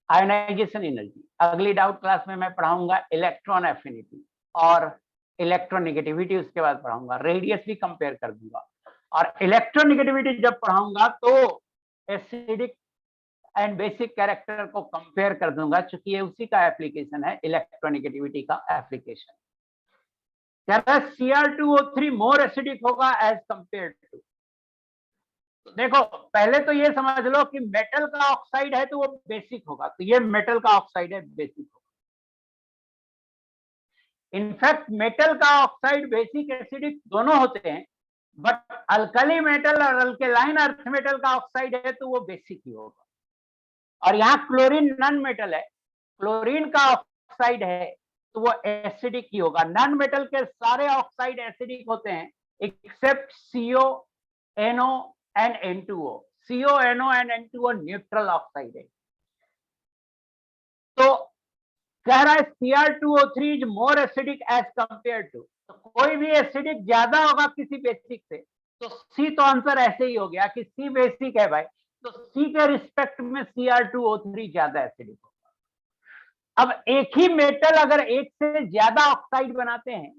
Ionisation energy. अगली डाउट क्लास में मैं पढ़ाऊंगा इलेक्ट्रॉन एफिनिटी और इलेक्ट्रोनेगेटिविटी, उसके बाद पढ़ाऊंगा रेडियस भी कंपेयर कर दूंगा, और इलेक्ट्रोनेगेटिविटी जब पढ़ाऊंगा तो एसिडिक एंड बेसिक कैरेक्टर को कंपेयर कर दूंगा, क्योंकि ये उसी का एप्लीकेशन है, इलेक्ट्रोनेगेटिविटी का एप्लीकेशन। Cr2O3 मोर एसिडिक होगा एज कंपेयर टू, देखो पहले तो ये समझ लो कि मेटल का ऑक्साइड है तो वो बेसिक होगा, तो ये मेटल का ऑक्साइड है, बेसिक होगा। इनफैक्ट मेटल का ऑक्साइड बेसिक एसिडिक दोनों होते हैं, बट अल्कली मेटल और अल्केलाइन अर्थ मेटल का ऑक्साइड है तो वो बेसिक ही होगा। और यहाँ क्लोरीन नॉन मेटल है, क्लोरीन का ऑक्साइड है तो वो एसिडिक ही होगा। नॉन मेटल के सारे ऑक्साइड एसिडिक होते हैं except CO, NO and N2O। CO, NO and N2O neutral oxide है। तो कह रहा है Cr2O3 is more acidic as compare to, तो कोई भी एसिडिक ज्यादा होगा किसी बेसिक से, तो सी तो आंसर ऐसे ही हो गया कि सी बेसिक है भाई, तो सी के रिस्पेक्ट में Cr2O3 ज्यादा एसिडिक होगा। अब एक ही मेटल अगर एक से ज्यादा ऑक्साइड बनाते हैं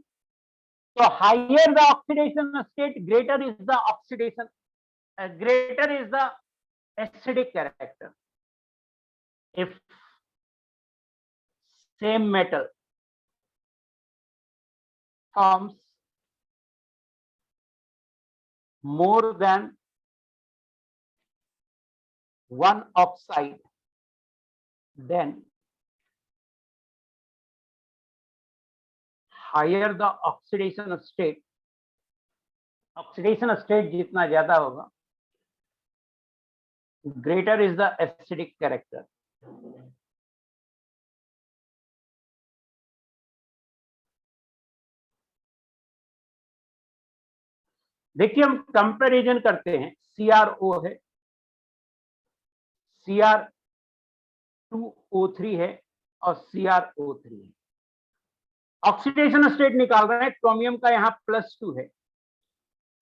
तो higher the oxidation state greater is the oxidation greater is the acidic character. If same metal forms more than one oxide, then higher the oxidation state जितना ज्यादा होगा, greater is the acidic character. देखिए हम comparison करते हैं, CrO है, Cr2O3 है और CrO3 है। ऑक्सीडेशन स्टेट निकाल रहे हैं, क्रोमियम का यहाँ +2 है,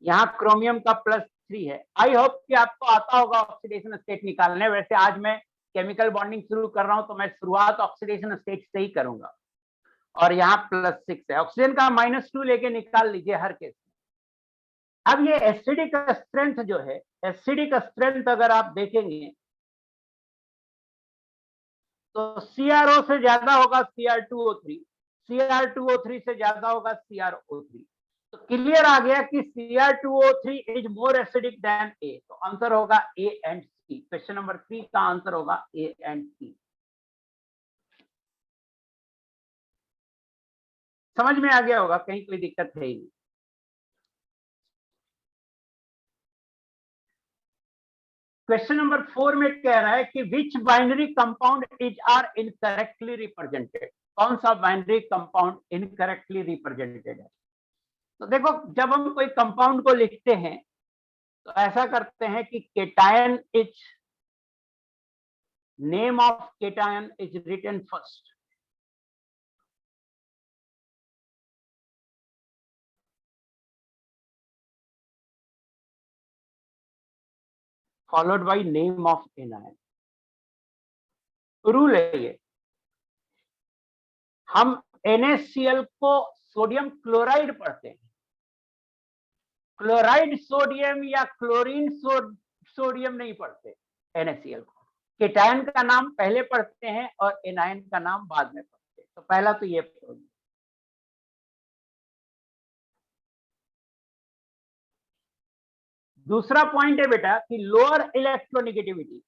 यहाँ क्रोमियम का +3 है। आई होप कि आपको आता होगा ऑक्सीडेशन स्टेट निकालने। वैसे आज मैं केमिकल बॉन्डिंग शुरू कर रहा हूं तो मैं शुरुआत ऑक्सीडेशन स्टेट से ही करूंगा। और यहाँ +6 है, ऑक्सीजन का -2 लेके निकाल लीजिए हर केस में। अब ये एसिडिक स्ट्रेंथ जो है, एसिडिक स्ट्रेंथ अगर आप देखेंगे तो CrO से ज्यादा होगा Cr2O3, Cr2O3 से ज्यादा होगा CrO3। तो क्लियर आ गया कि Cr2O3 is more acidic then A। तो आंसर होगा A and C। Question number 3 का आंसर होगा A एंड C। समझ में आ गया होगा, कहीं कोई दिक्कत है ही नहीं। क्वेश्चन नंबर 4 में कह रहा है कि which binary compound is are incorrectly represented. कौन सा बाइनरी कंपाउंड इनकरेक्टली रिप्रेजेंटेड है? तो देखो, जब हम कोई कंपाउंड को लिखते हैं तो ऐसा करते हैं कि cation is, name of cation is written first, followed by name of anion. Rule है ये। हम NaCl को सोडियम क्लोराइड पढ़ते हैं, क्लोराइड सोडियम या क्लोरीन सोडियम नहीं पढ़ते NaCl को। केटायन का नाम पहले पढ़ते हैं और एनायन का नाम बाद में पढ़ते हैं। तो पहला तो ये पढ़ो। दूसरा पॉइंट है बेटा कि lower electronegativity,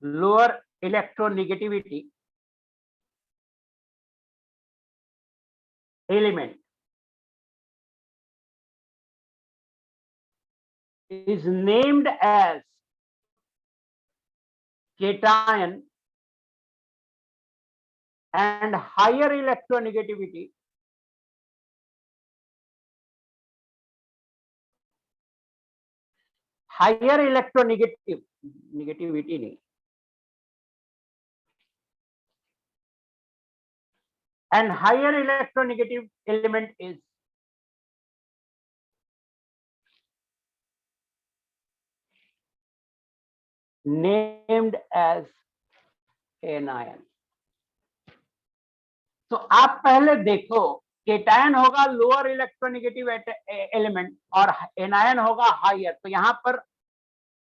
lower electronegativity element is named as cation and higher electronegativity negativity नहीं, and higher electronegative element is named as anion। तो आप पहले देखो, केटायन होगा लोअर इलेक्ट्रोनेगेटिव एलिमेंट और एनायन होगा हायर। तो यहां पर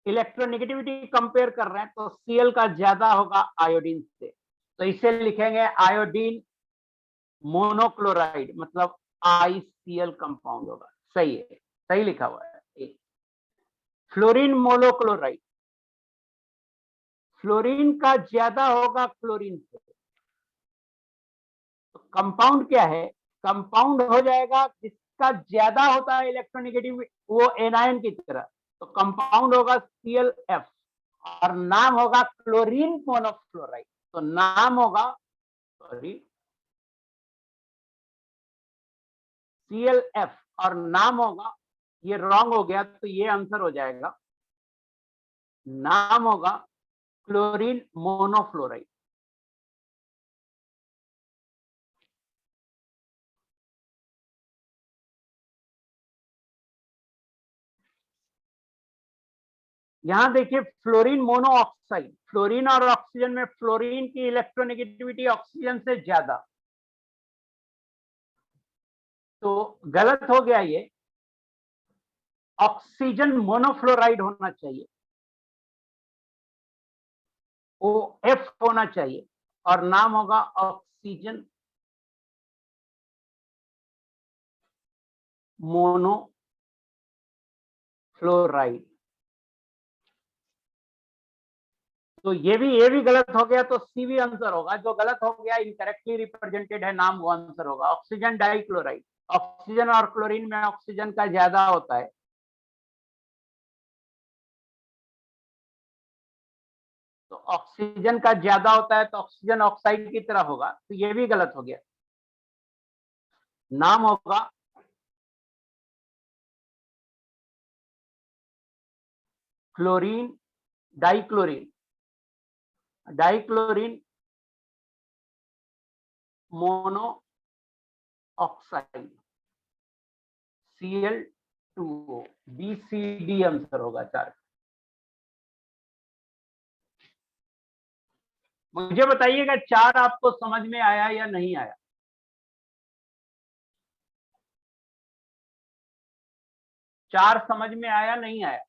इलेक्ट्रोनेगेटिविटी कंपेयर कर रहे हैं तो Cl का ज्यादा होगा आयोडीन से, तो इसे लिखेंगे आयोडीन मोनोक्लोराइड, मतलब ICl कंपाउंड होगा। सही है, सही लिखा हुआ है। फ्लोरीन मोनोक्लोराइड, फ्लोरीन का ज्यादा होगा क्लोरीन से। तो कंपाउंड क्या है? कंपाउंड हो जाएगा जिसका ज्यादा होता है इलेक्ट्रोनेगेटिव, वो एनायन की तरह। तो कंपाउंड होगा ClF और नाम होगा क्लोरीन मोनोक्लोराइड। तो नाम होगा, सॉरी, ClF और नाम होगा, ये रॉन्ग हो गया तो ये आंसर हो जाएगा, नाम होगा क्लोरीन मोनोफ्लोराइड। यहां देखिए फ्लोरीन मोनोऑक्साइड, फ्लोरीन और ऑक्सीजन में फ्लोरीन की इलेक्ट्रोनेगेटिविटी ऑक्सीजन से ज्यादा, तो गलत हो गया ये। ऑक्सीजन मोनोफ्लोराइड होना चाहिए, OF होना चाहिए और नाम होगा ऑक्सीजन मोनोफ्लोराइड। तो ये भी गलत हो गया, तो सी भी आंसर होगा। जो गलत हो गया, इनकरेक्टली रिप्रेजेंटेड है नाम, वो आंसर होगा ऑक्सीजन डाइक्लोराइड। ऑक्सीजन और क्लोरीन में ऑक्सीजन का ज्यादा होता है, तो ऑक्सीजन का ज्यादा होता है तो ऑक्सीजन ऑक्साइड की तरह होगा, तो ये भी गलत हो गया। नाम होगा chlorine dichlorine, dichlorine mono oxide Cl2O, BCD answer होगा 4। मुझे बताइएगा 4 आपको समझ में आया या नहीं आया? 4 समझ में आया नहीं आया?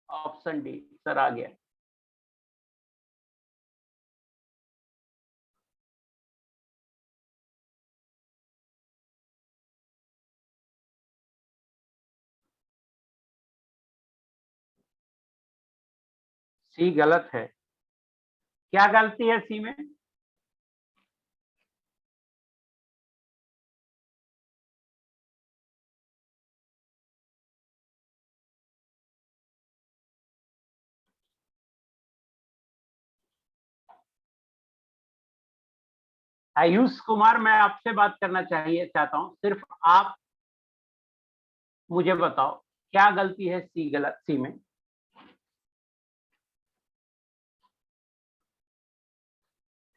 ऑप्शन डी सर आ गया। सी गलत है। क्या गलती है सी में? आयुष कुमार, मैं आपसे बात करना चाहता हूं, सिर्फ आप मुझे बताओ क्या गलती है सी गलत सी में?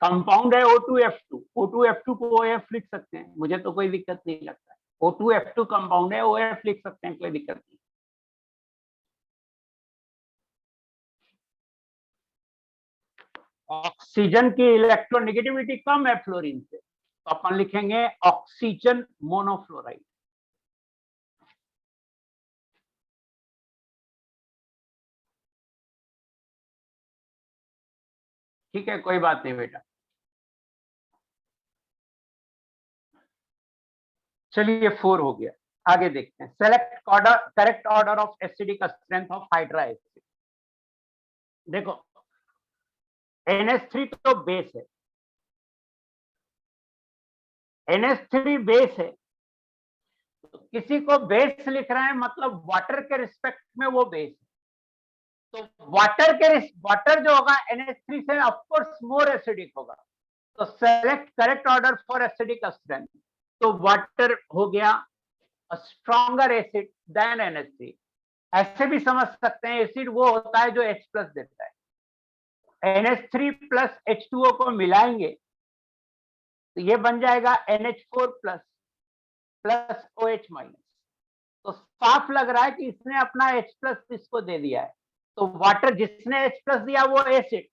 कंपाउंड है O2F2, O2F2 को OF लिख सकते हैं, मुझे तो कोई दिक्कत नहीं लगता है। O2F2 कंपाउंड है, OF लिख सकते हैं, कोई दिक्कत नहीं। ऑक्सीजन की इलेक्ट्रोनेगेटिविटी कम है फ्लोरीन से, तो अपन लिखेंगे ऑक्सीजन मोनोफ्लोराइड। ठीक है, कोई बात नहीं बेटा। चलिए 4 हो गया, आगे देखते हैं। Select correct order of acidic strength of hydra acid. देखो NH3 तो बेस है, NH3 बेस है, तो किसी को बेस लिख रहे हैं मतलब वाटर के रिस्पेक्ट में वो बेस है, तो वाटर जो होगा NH3 से ऑफकोर्स मोर एसिडिक होगा। तो select correct order for acidic strength, तो वाटर हो गया स्ट्रॉन्गर एसिड देन NH3। ऐसे भी समझ सकते हैं एसिड वो होता है जो H+ देता है, NH3 प्लस H2O को मिलाएंगे तो ये बन जाएगा NH4 प्लस OH माइनस। तो साफ लग रहा है कि इसने अपना H+ इसको दे दिया है, तो वाटर जिसने H+ दिया वो एसिड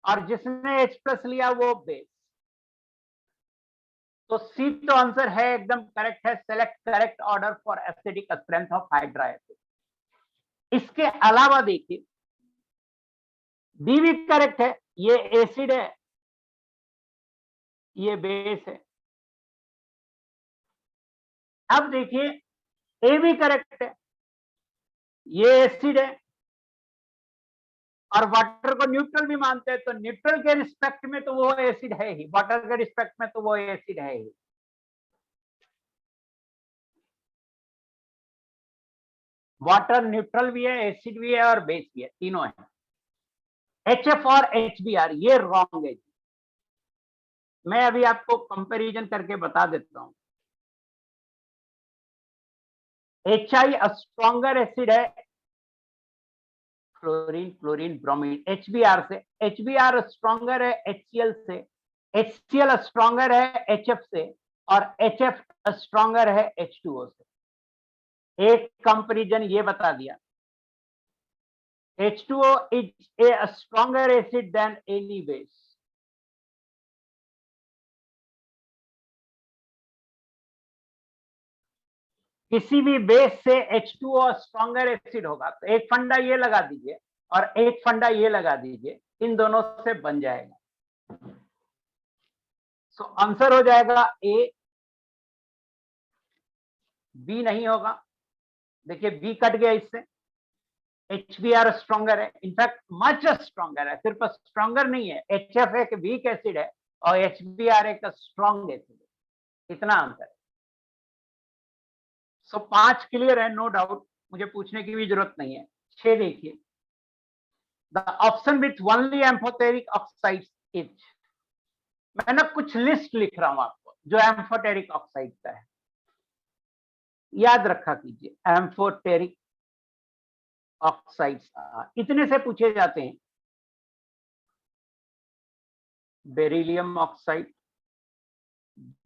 और जिसने H+ लिया वो बेस। तो सी तो आंसर है, एकदम करेक्ट है। Select correct order for acidic strength of hydra acid. इसके अलावा देखिए डी भी करेक्ट है, ये एसिड है, ये बेस है। अब देखिए ए भी करेक्ट है, ये एसिड है और वाटर को न्यूट्रल भी मानते हैं, तो न्यूट्रल के रिस्पेक्ट में तो वो एसिड है ही, वाटर के रिस्पेक्ट में तो वो एसिड है ही। वाटर न्यूट्रल भी है, एसिड भी है और बेस भी है, तीनों है। HF और HBr ये रॉन्ग है। मैं अभी आपको कंपैरिजन करके बता देता हूं। HI स्ट्रॉन्गर एसिड है फ्लोरीन क्लोरीन ब्रोमीन HBr से, HBr स्ट्रॉन्गर है HCl से, HCl स्ट्रॉन्गर है HF से और HF स्ट्रॉन्गर है H2O से। एक कंपैरिजन ये बता दिया, H2O is a stronger acid than any base. किसी भी बेस से H2O स्ट्रॉन्गर एसिड होगा, तो एक फंडा ये लगा दीजिए और एक फंडा ये लगा दीजिए, इन दोनों से बन जाएगा। सो आंसर हो जाएगा ए, बी नहीं होगा। देखिए बी कट गया इससे, HBr स्ट्रॉन्गर है, इनफैक्ट मच स्ट्रॉन्गर है, सिर्फ स्ट्रॉन्गर नहीं है, HF एक वीक एसिड है और HBr एक स्ट्रॉन्ग एसिड है, इतना अंतर है। सो 5 क्लियर है, नो डाउट, मुझे पूछने की भी जरूरत नहीं है। 6 देखिए, the option with only amphoteric oxides is, मैं ना कुछ लिस्ट लिख रहा हूं आपको जो एम्फोटेरिक ऑक्साइड का है, याद रखा कीजिए, एम्फोटेरिक ऑक्साइड्स इतने से पूछे जाते हैं। Beryllium oxide,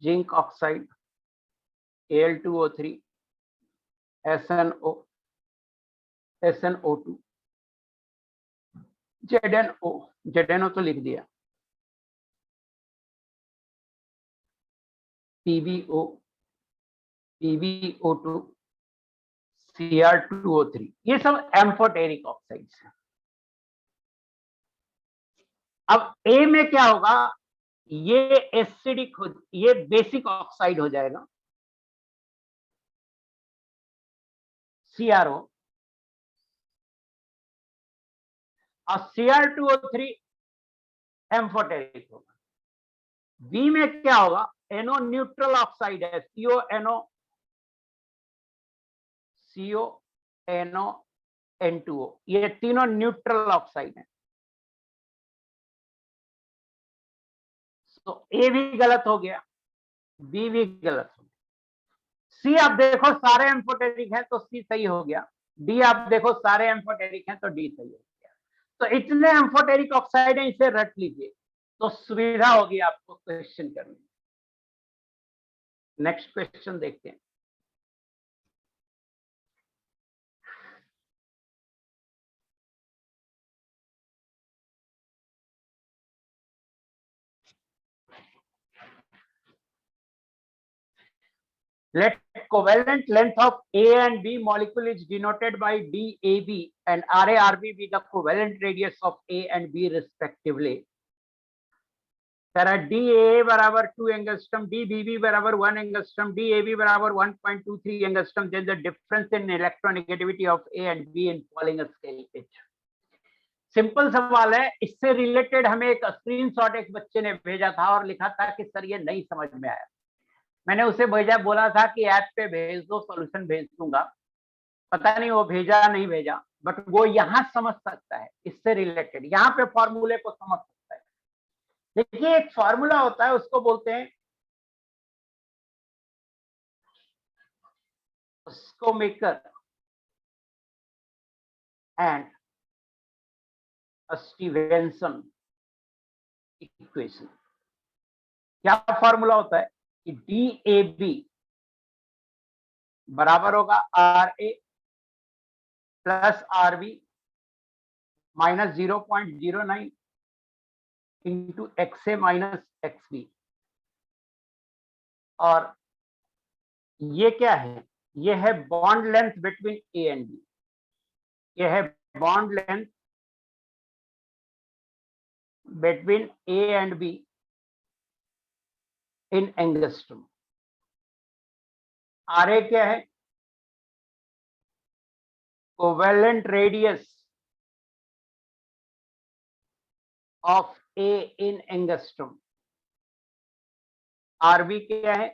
zinc oxide, Al2O3, SNO, SNO2, ZNO तो लिख दिया, PbO, PbO2, Cr2O3, ये सब एम्फोटेरिक ऑक्साइड्स हैं। अब ए में क्या होगा, ये एसिडिक हो, ये बेसिक ऑक्साइड हो जाएगा CrO, और Cr2O3 एम्फोटेरिक होगा। बी में क्या होगा, NO न्यूट्रल ऑक्साइड है, CONO N2O, ये तीनों न्यूट्रल ऑक्साइड है। तो ए भी गलत हो गया, बी भी गलत हो गया। सी आप देखो सारे एम्फोटेरिक हैं तो सी सही हो गया, डी आप देखो सारे एम्फोटेरिक हैं तो डी सही हो गया। तो इतने एम्फोटेरिक ऑक्साइड हैं, इसे रट लीजिए तो सुविधा होगी आपको क्वेश्चन करने। नेक्स्ट क्वेश्चन देखते हैं। Let covalent length of A and B molecule is denoted by DAB and RARB be the covalent radius of A and B respectively. DAA बराबर 2 एंगस्ट्रम, DBB बराबर 1 एंगस्ट्रम, DAB बराबर 1.23 angstrom, then the difference in electronegativity of A and B in falling scale H. Simple सवाल है, इससे related हमें एक screenshot एक बच्चे ने भेजा था और लिखा था कि सर ये नहीं समझ में आया। मैंने उसे भेजा, बोला था कि ऐप पे भेज दो, सॉल्यूशन भेज दूंगा, पता नहीं वो भेजा नहीं भेजा, बट वो यहां समझ सकता है, इससे रिलेटेड यहाँ पे फॉर्मूले को समझ सकता है। देखिए एक फॉर्मूला होता है, उसको बोलते हैं स्कोमेकर एंड स्टीवेंसन इक्वेशन। क्या फॉर्मूला होता है कि DAB बराबर होगा RA plus RB minus 0.09 into XA minus XB। और ये क्या है, ये है bond length between A and B, ये है bond length between A and B in angstrom. RA क्या है, covalent radius of A in angstrom. RB क्या है,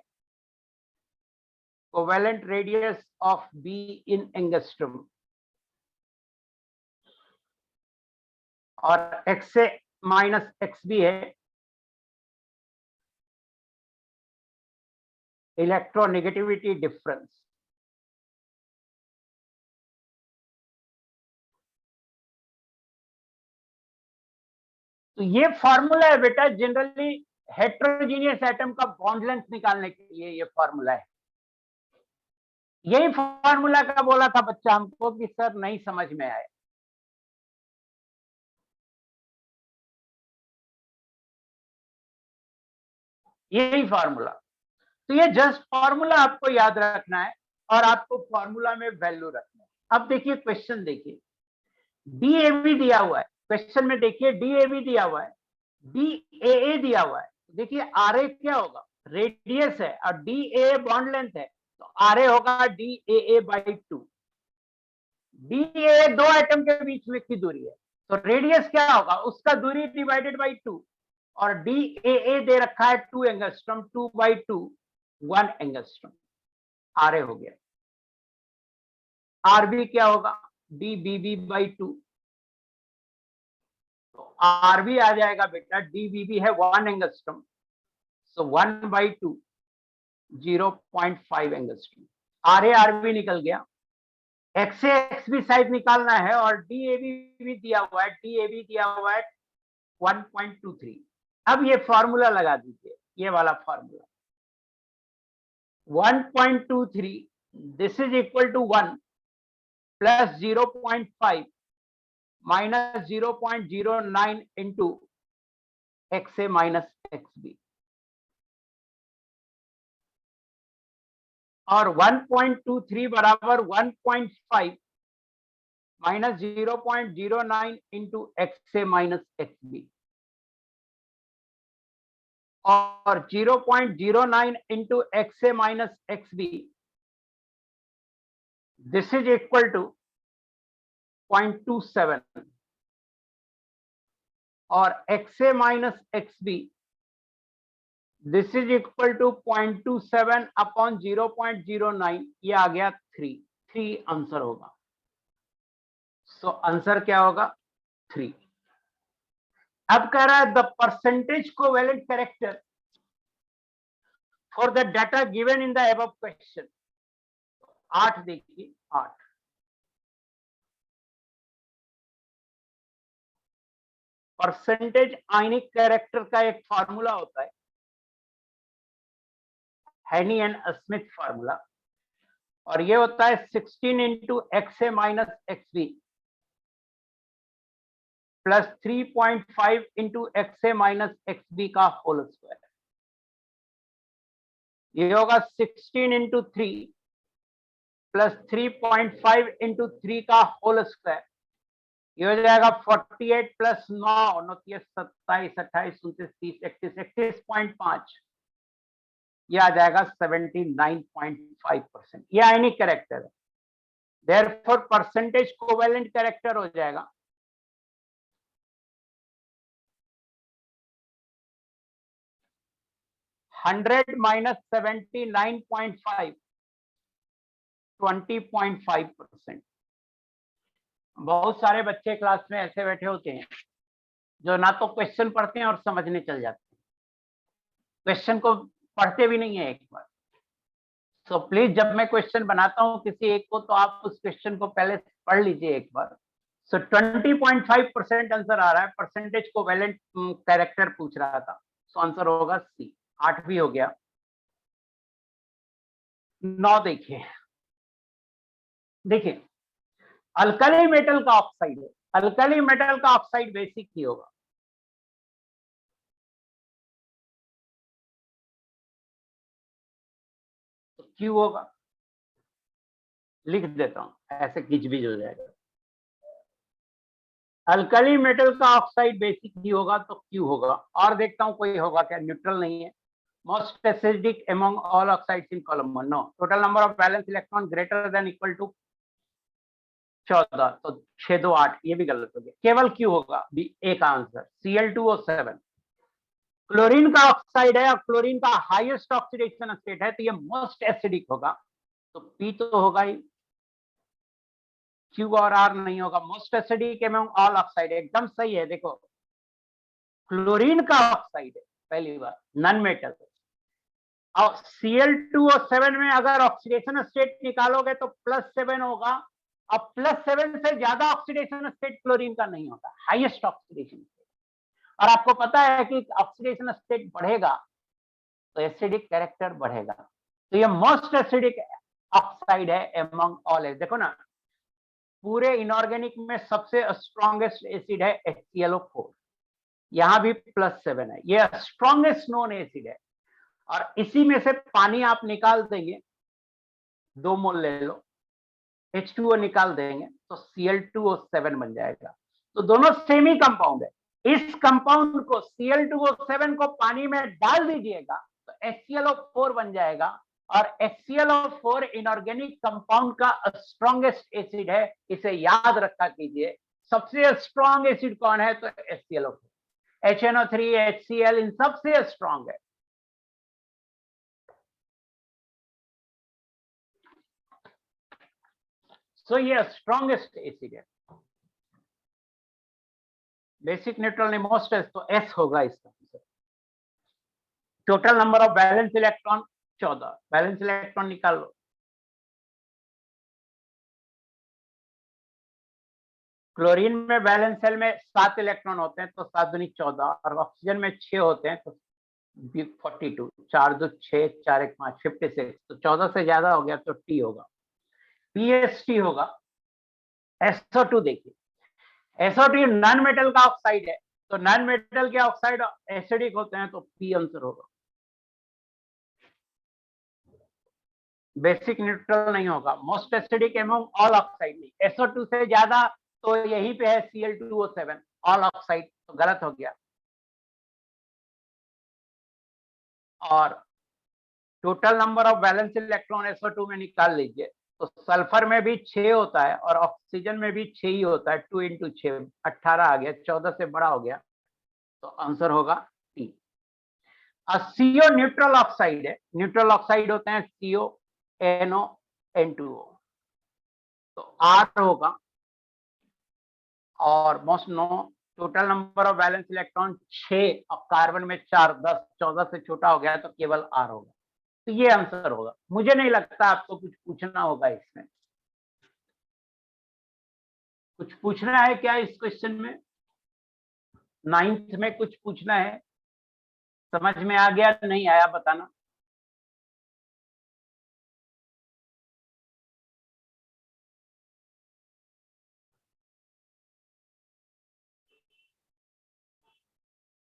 covalent radius of B in angstrom. और XA माइनस XB है electronegativity difference. तो ये फॉर्मूला है बेटा, जनरली हेट्रोजीनियस एटम का बॉन्ड लेंथ निकालने के लिए ये फॉर्मूला है। यही फॉर्मूला का बोला था बच्चा हमको कि सर नहीं समझ में आए। यही फॉर्मूला, तो ये जस्ट फॉर्मूला आपको याद रखना है और आपको फॉर्मूला में वैल्यू रखना है। अब देखिए क्वेश्चन, देखिए डीएबी दिया हुआ है क्वेश्चन में, देखिए डीएबी दिया हुआ है, डीएए दिया हुआ है। देखिए आरए क्या होगा, रेडियस है, और डीए बॉन्ड लेंथ है, तो आरए होगा डीएए बाई 2। डीए दो एटम के बीच में की दूरी है, तो रेडियस क्या होगा, उसका दूरी डिवाइडेड बाई 2, और डीएए दे रखा है 2 एंगस्ट्रॉम, 2 बाई 2 1 एंगस्ट्रॉम, आरए हो गया। आरबी क्या होगा, डीबीबी बाई 2, तो आरबी आ जाएगा बेटा, डीबीबी है 1 angstrom, so 1 by 2 0.5 angstrom. RA RB निकल गया, एक्स से एक्स भी साइड निकालना है, और डीएबी भी दिया हुआ है, डीएबी दिया हुआ है 1.23। अब ये फॉर्मूला लगा दीजिए, ये वाला formula 1.23, this is equal to 1 plus 0.5 minus 0.09 into X A minus X B, और 1.23 बराबर 1.5 माइनस 0.09 into X A minus X B, और 0.09 into X A minus X B, this is equal to 0.27, और X A minus X B, this is equal to 0.27 upon 0.09, ये आ गया 3 answer होगा। So answer क्या होगा 3। अब कह रहा है the percentage covalent character for the data given in the above question. 8 देखिए, 8 परसेंटेज आयनिक कैरेक्टर का एक फार्मूला होता है, हैनी एंड स्मिथ फार्मूला, और ये होता है 16 into X A minus X B plus 3.5 into X A minus X B का होल स्क्वायर। ये होगा 16 इंटू 3 प्लस 3.5 इंटू 3 का होल स्क्वायर, ये हो जाएगा 48 प्लस 9 9 27 28 29 30 31 31.5, ये आ जाएगा 79.5%। ये आयनिक कैरेक्टर है, देयरफॉर परसेंटेज कोवेलेंट कैरेक्टर हो जाएगा 100 माइनस 79.5 20.5%। बहुत सारे बच्चे क्लास में ऐसे बैठे होते हैं जो ना तो क्वेश्चन पढ़ते हैं और समझने चल जाते हैं, क्वेश्चन को पढ़ते भी नहीं है एक बार। तो प्लीज जब मैं क्वेश्चन बनाता हूं किसी एक को, तो आप उस क्वेश्चन को पहले पढ़ लीजिए एक बार। सो 20.5% आंसर आ रहा है, परसेंटेज कोवेलेंट कैरेक्टर पूछ रहा था, सो आंसर होगा सी। 8 भी हो गया। 9 देखिए, देखिए अल्कली मेटल का ऑक्साइड है, अल्कली मेटल का ऑक्साइड बेसिक ही होगा, तो क्यू होगा, लिख देता हूं ऐसे किचबिज हो जाएगा। अल्कली मेटल का ऑक्साइड बेसिक ही होगा तो क्यू होगा, और देखता हूं कोई होगा क्या, न्यूट्रल नहीं है। Most acidic among all oxides in column 1, no. Total number of valence electron greater than equal to 14, तो 6 2 8, ये भी गलत हो गया, केवल क्यू होगा बी ए का आंसर। Cl2O7 क्लोरीन का ऑक्साइड है, और क्लोरीन का हाईएस्ट ऑक्सीडेशन स्टेट है, तो ये मोस्ट एसिडिक होगा, तो पी तो होगा ही, क्यू और आर नहीं होगा। Most acidic among all oxide एकदम सही है। देखो क्लोरीन का ऑक्साइड है पहली बार, नॉन मेटल, और Cl2O7 में अगर ऑक्सीडेशन स्टेट निकालोगे तो +7 होगा, अब +7 से ज्यादा ऑक्सीडेशन स्टेट क्लोरीन का नहीं होता, हाईएस्ट ऑक्सीडेशन स्टेट। और आपको पता है कि ऑक्सीडेशन स्टेट बढ़ेगा तो एसिडिक कैरेक्टर बढ़ेगा, तो ये मोस्ट एसिडिक ऑक्साइड है एमंग ऑल एसिड। देखो ना, पूरे इनऑर्गेनिक में सबसे स्ट्रॉन्गेस्ट एसिड है HClO4, यहाँ भी +7 है, ये स्ट्रॉन्गेस्ट नोन एसिड है। और इसी में से पानी आप निकाल देंगे, 2 मोल ले लो, H2O निकाल देंगे तो Cl2O7 बन जाएगा। तो दोनों सेम ही कंपाउंड है। इस कंपाउंड को Cl2O7 को पानी में डाल दीजिएगा तो HClO4 बन जाएगा। और HClO4 इनऑर्गेनिक कंपाउंड का स्ट्रॉन्गेस्ट एसिड है, इसे याद रखा कीजिए। सबसे स्ट्रॉन्ग एसिड कौन है? तो HClO4। HNO3, HCl इन सबसे स्ट्रॉन्ग है। सो ये स्ट्रॉन्गेस्ट एसिड है। बेसिक न्यूट्रल मोस्ट है तो S होगा इसका answer. Total number of balance electron 14। Balance electron निकाल लो। क्लोरीन में बैलेंस सेल में 7 इलेक्ट्रॉन होते हैं तो 7 दूनी 14, और ऑक्सीजन में 6 होते हैं तो 42, 4 2 6, 4 1 5, 56। तो 14 से ज्यादा हो गया तो T होगा, PST होगा। SO2 देखिए, SO2 नॉन मेटल का ऑक्साइड है, तो नॉन मेटल के ऑक्साइड एसिडिक होते हैं तो P आंसर होगा। बेसिक न्यूट्रल नहीं होगा, most acidic among all oxide नहीं। SO2 से ज्यादा तो यहीं पे है Cl2O7 ऑल ऑक्साइड, तो गलत हो गया। और total number of valence electron SO2 में निकाल लीजिए तो सल्फर में भी 6 होता है और ऑक्सीजन में भी 6 ही होता है। 2 × 6 18 आ गया, 14 से बड़ा हो गया, तो आंसर होगा T। CO न्यूट्रल ऑक्साइड है, न्यूट्रल ऑक्साइड होते हैं CO, NO, N2O, तो R होगा। और most no total number of valence electron 6 और कार्बन में 4, 10, 14 से छोटा हो गया तो केवल R होगा। तो ये आंसर होगा। मुझे नहीं लगता आपको कुछ पूछना होगा इसमें। कुछ पूछना है क्या इस क्वेश्चन में? 9th में कुछ पूछना है? समझ में आ गया नहीं आया बताना।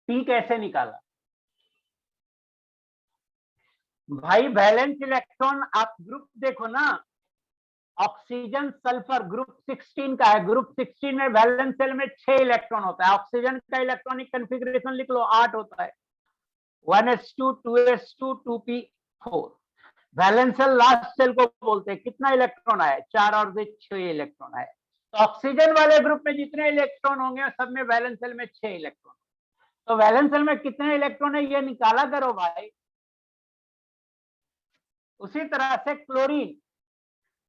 T कैसे निकाला भाई? वैलेंस इलेक्ट्रॉन आप ग्रुप देखो ना, ऑक्सीजन सल्फर ग्रुप 16 का है। ग्रुप 16 में वैलेंस सेल में 6 इलेक्ट्रॉन होता है। ऑक्सीजन का इलेक्ट्रॉनिक कन्फिग्रेशन लिख लो, 8 होता है, 1s2 2s2 2p4। Valence shell last cell को बोलते हैं। कितना इलेक्ट्रॉन आया? 4 और 2 6 इलेक्ट्रॉन आए। तो ऑक्सीजन वाले ग्रुप में जितने इलेक्ट्रॉन होंगे सब में वैलेंस सेल में 6 इलेक्ट्रॉन। तो वैलेंस सेल में कितने इलेक्ट्रॉन है ये निकाला करो भाई। उसी तरह से क्लोरीन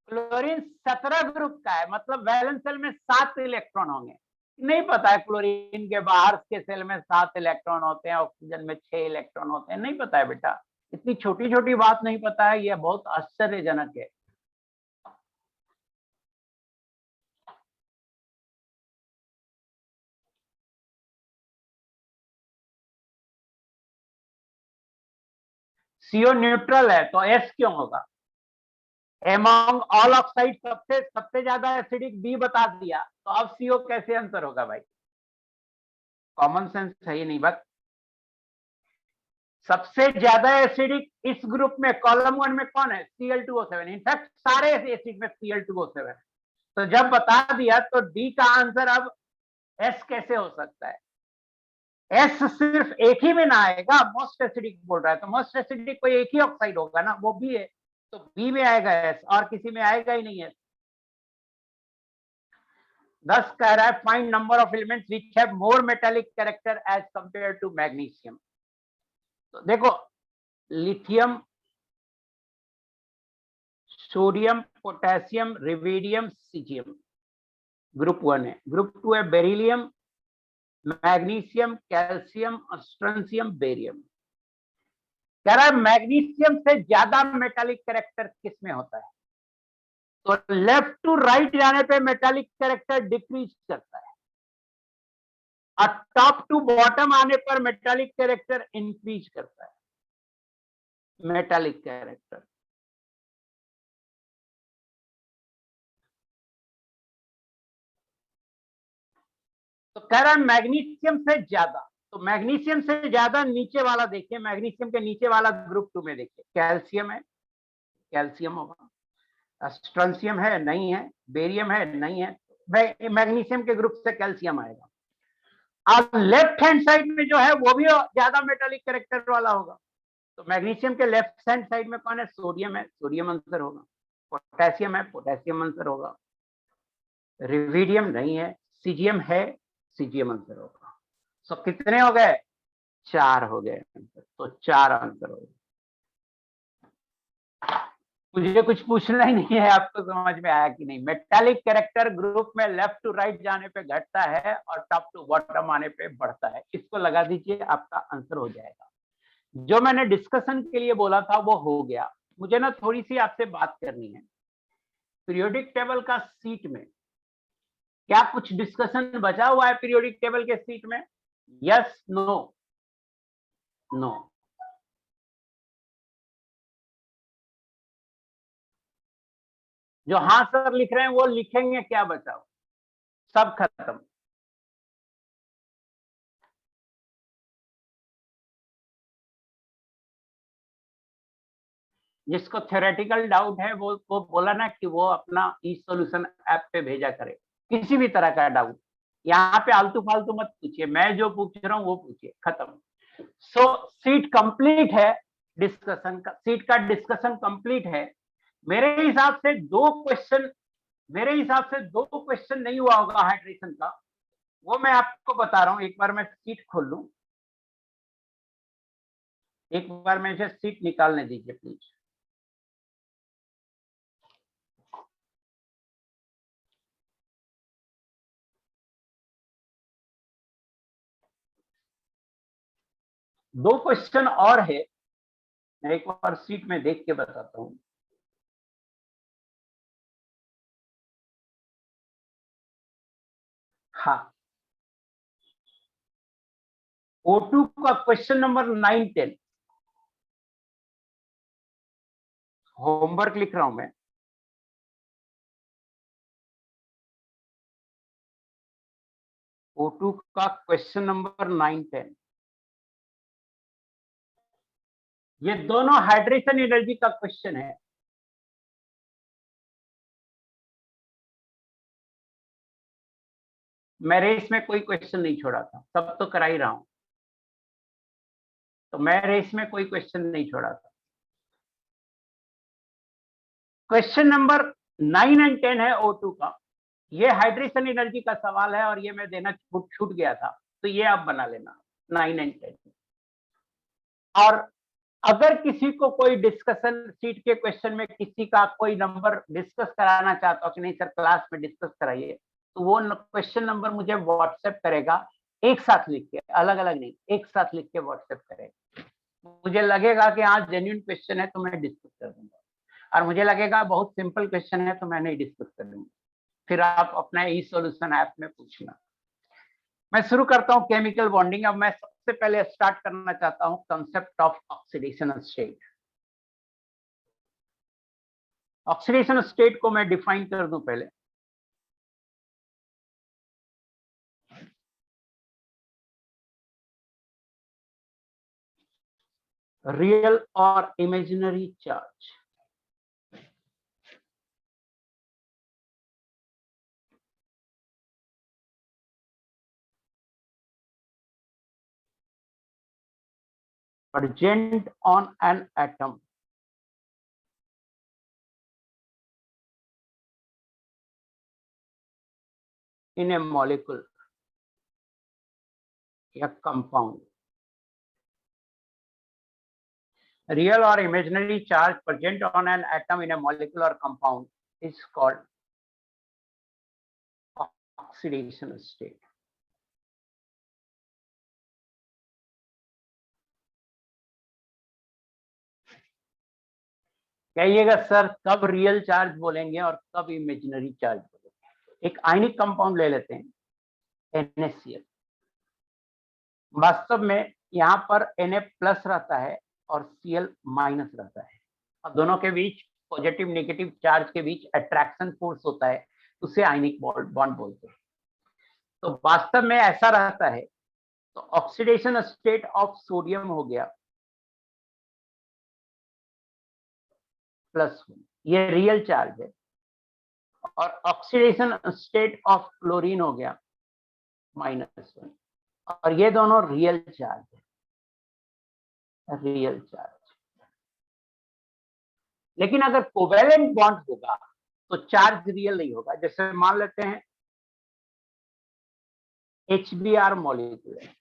17 ग्रुप का है, मतलब वैलेंस सेल में 7 इलेक्ट्रॉन होंगे। नहीं पता है क्लोरीन के बाहर के सेल में 7 इलेक्ट्रॉन होते हैं, ऑक्सीजन में 6 इलेक्ट्रॉन होते हैं। नहीं पता है बेटा, इतनी छोटी छोटी बात नहीं पता है, यह बहुत आश्चर्यजनक है। CO न्यूट्रल है तो S क्यों होगा? एमंग ऑल ऑक्साइड सबसे ज्यादा एसिडिक B बता दिया, तो अब CO कैसे आंसर होगा भाई? कॉमन सेंस है ही नहीं बात। सबसे ज्यादा एसिडिक इस ग्रुप में कॉलम 1 में कौन है? Cl2O7। इनफैक्ट सारे एसिड में Cl2O7। तो जब बता दिया तो D का आंसर अब S कैसे हो सकता है? S सिर्फ एक ही में ना आएगा, मोस्ट एसिडिक बोल रहा है तो मोस्ट एसिडिक कोई एक ही ऑक्साइड होगा ना, वो B है, तो B में आएगा S, और किसी में आएगा ही नहीं है। 10 कह रहा है find number of elements which have more metallic character as compare to magnesium. तो देखो, lithium, sodium, potassium, rubidium, caesium group 1 है। ग्रुप 2 है beryllium, magnesium, calcium, strontium, barium. कह रहा है मैग्नीशियम से ज्यादा मेटालिक कैरेक्टर किसमें होता है? तो लेफ्ट टू राइट जाने पे मेटालिक कैरेक्टर डिक्रीज करता है, और टॉप टू बॉटम आने पर मेटालिक कैरेक्टर इंक्रीज करता है। मेटालिक कैरेक्टर तो कह रहा है मैग्नीशियम से ज्यादा, तो मैग्नीशियम से ज्यादा नीचे वाला देखिए, मैग्नीशियम के नीचे वाला ग्रुप 2 में देखिए, कैल्शियम है, कैल्शियम होगा, स्ट्रोंशियम है नहीं है, बेरियम है नहीं है, मैग्नीशियम के ग्रुप से कैल्शियम आएगा। अब लेफ्ट हैंड साइड में जो है वो भी ज्यादा मेटालिक कैरेक्टर वाला होगा, तो मैग्नीशियम के लेफ्ट हैंड साइड में कौन है, सोडियम है, सोडियम आंसर होगा। पोटेशियम है, पोटेशियम आंसर होगा। रिविडियम नहीं है, सीजियम है, सीजियम आंसर होगा। सो कितने हो गए, 4 हो गए आंसर, तो 4 आंसर हो गए। मुझे कुछ पूछना ही नहीं है, आपको समझ में आया कि नहीं। मेटालिक कैरेक्टर ग्रुप में लेफ्ट टू राइट जाने पे घटता है और टॉप टू बॉटम आने पे बढ़ता है। इसको लगा दीजिए, आपका आंसर हो जाएगा। जो मैंने डिस्कशन के लिए बोला था वो हो गया। मुझे ना थोड़ी सी आपसे बात करनी है, पीरियोडिक टेबल का सीट में क्या कुछ डिस्कशन बचा हुआ है पीरियोडिक टेबल के सीट में? Yes, no, no. जो हाँ सर लिख रहे हैं वो लिखेंगे, क्या बचा हुआ? सब खत्म। जिसको थ्योरेटिकल डाउट है वो बोला ना कि वो अपना ई सॉल्यूशन ऐप पे भेजा करे, किसी भी तरह का डाउट। यहाँ पे आलतू फालतू मत पूछिए, मैं जो पूछ रहा हूँ वो पूछिए, खत्म। सो सीट कंप्लीट है, डिस्कशन का सीट का डिस्कशन कंप्लीट है। मेरे हिसाब से दो क्वेश्चन नहीं हुआ होगा हाइड्रेशन का, वो मैं आपको बता रहा हूँ। एक बार मैं सीट खोल लूं, एक बार मुझे सीट निकालने दीजिए प्लीज। दो क्वेश्चन और है, मैं एक बार सीट में देख के बताता हूं। हाँ, O2 का क्वेश्चन नंबर 9, 10 होमवर्क लिख रहा हूं मैं। O2 का क्वेश्चन नंबर 9, 10 ये दोनों हाइड्रेशन एनर्जी का क्वेश्चन है। मैं रेस में कोई क्वेश्चन नहीं छोड़ा था, सब तो करा ही रहा हूं, तो मैं रेस में कोई क्वेश्चन नहीं छोड़ा था। क्वेश्चन नंबर 9 और 10 है O2 का, ये हाइड्रेशन एनर्जी का सवाल है और ये मैं देना छूट गया था, तो ये आप बना लेना 9 और 10। और अगर किसी को कोई डिस्कशन सीट के क्वेश्चन में किसी का कोई नंबर डिस्कस कराना चाहता हो कि नहीं सर क्लास में डिस्कस कराइए, तो वो क्वेश्चन नंबर मुझे व्हाट्सएप करेगा, एक साथ लिख के, अलग अलग नहीं, एक साथ लिख के व्हाट्सएप करेगा। मुझे लगेगा कि हाँ जेन्युइन क्वेश्चन है तो मैं डिस्कस कर दूंगा, और मुझे लगेगा बहुत सिंपल क्वेश्चन है तो मैं नहीं डिस्कस करूंगा। फिर आप अपना ई सॉल्यूशन ऐप में पूछना। मैं शुरू करता हूं केमिकल बॉन्डिंग। अब मैं सबसे पहले स्टार्ट करना चाहता हूं concept of oxidation state. Oxidation state को मैं डिफाइन कर दूं पहले। रियल और imaginary charge. present on an atom in a molecule या compound. Real or imaginary charge present on an atom in a molecule or compound is called oxidation state. कहिएगा sir कब real charge बोलेंगे और कब imaginary charge बोलेंगे? एक ionic compound ले लेते हैं NaCl। वास्तव में यहाँ पर Na प्लस रहता है और Cl माइनस रहता है, और दोनों के बीच पॉजिटिव नेगेटिव चार्ज के बीच अट्रैक्शन फोर्स होता है, उसे आयनिक बॉन्ड बोलते हैं। तो वास्तव में ऐसा रहता है। तो ऑक्सीडेशन स्टेट ऑफ सोडियम हो गया +1, ये रियल चार्ज है, और ऑक्सीडेशन स्टेट ऑफ क्लोरीन हो गया -1, और ये दोनों रियल चार्ज है, रियल चार्ज। लेकिन अगर कोवेलेंट बॉन्ड होगा तो चार्ज रियल नहीं होगा। जैसे मान लेते हैं HBr मॉलिक्यूल है,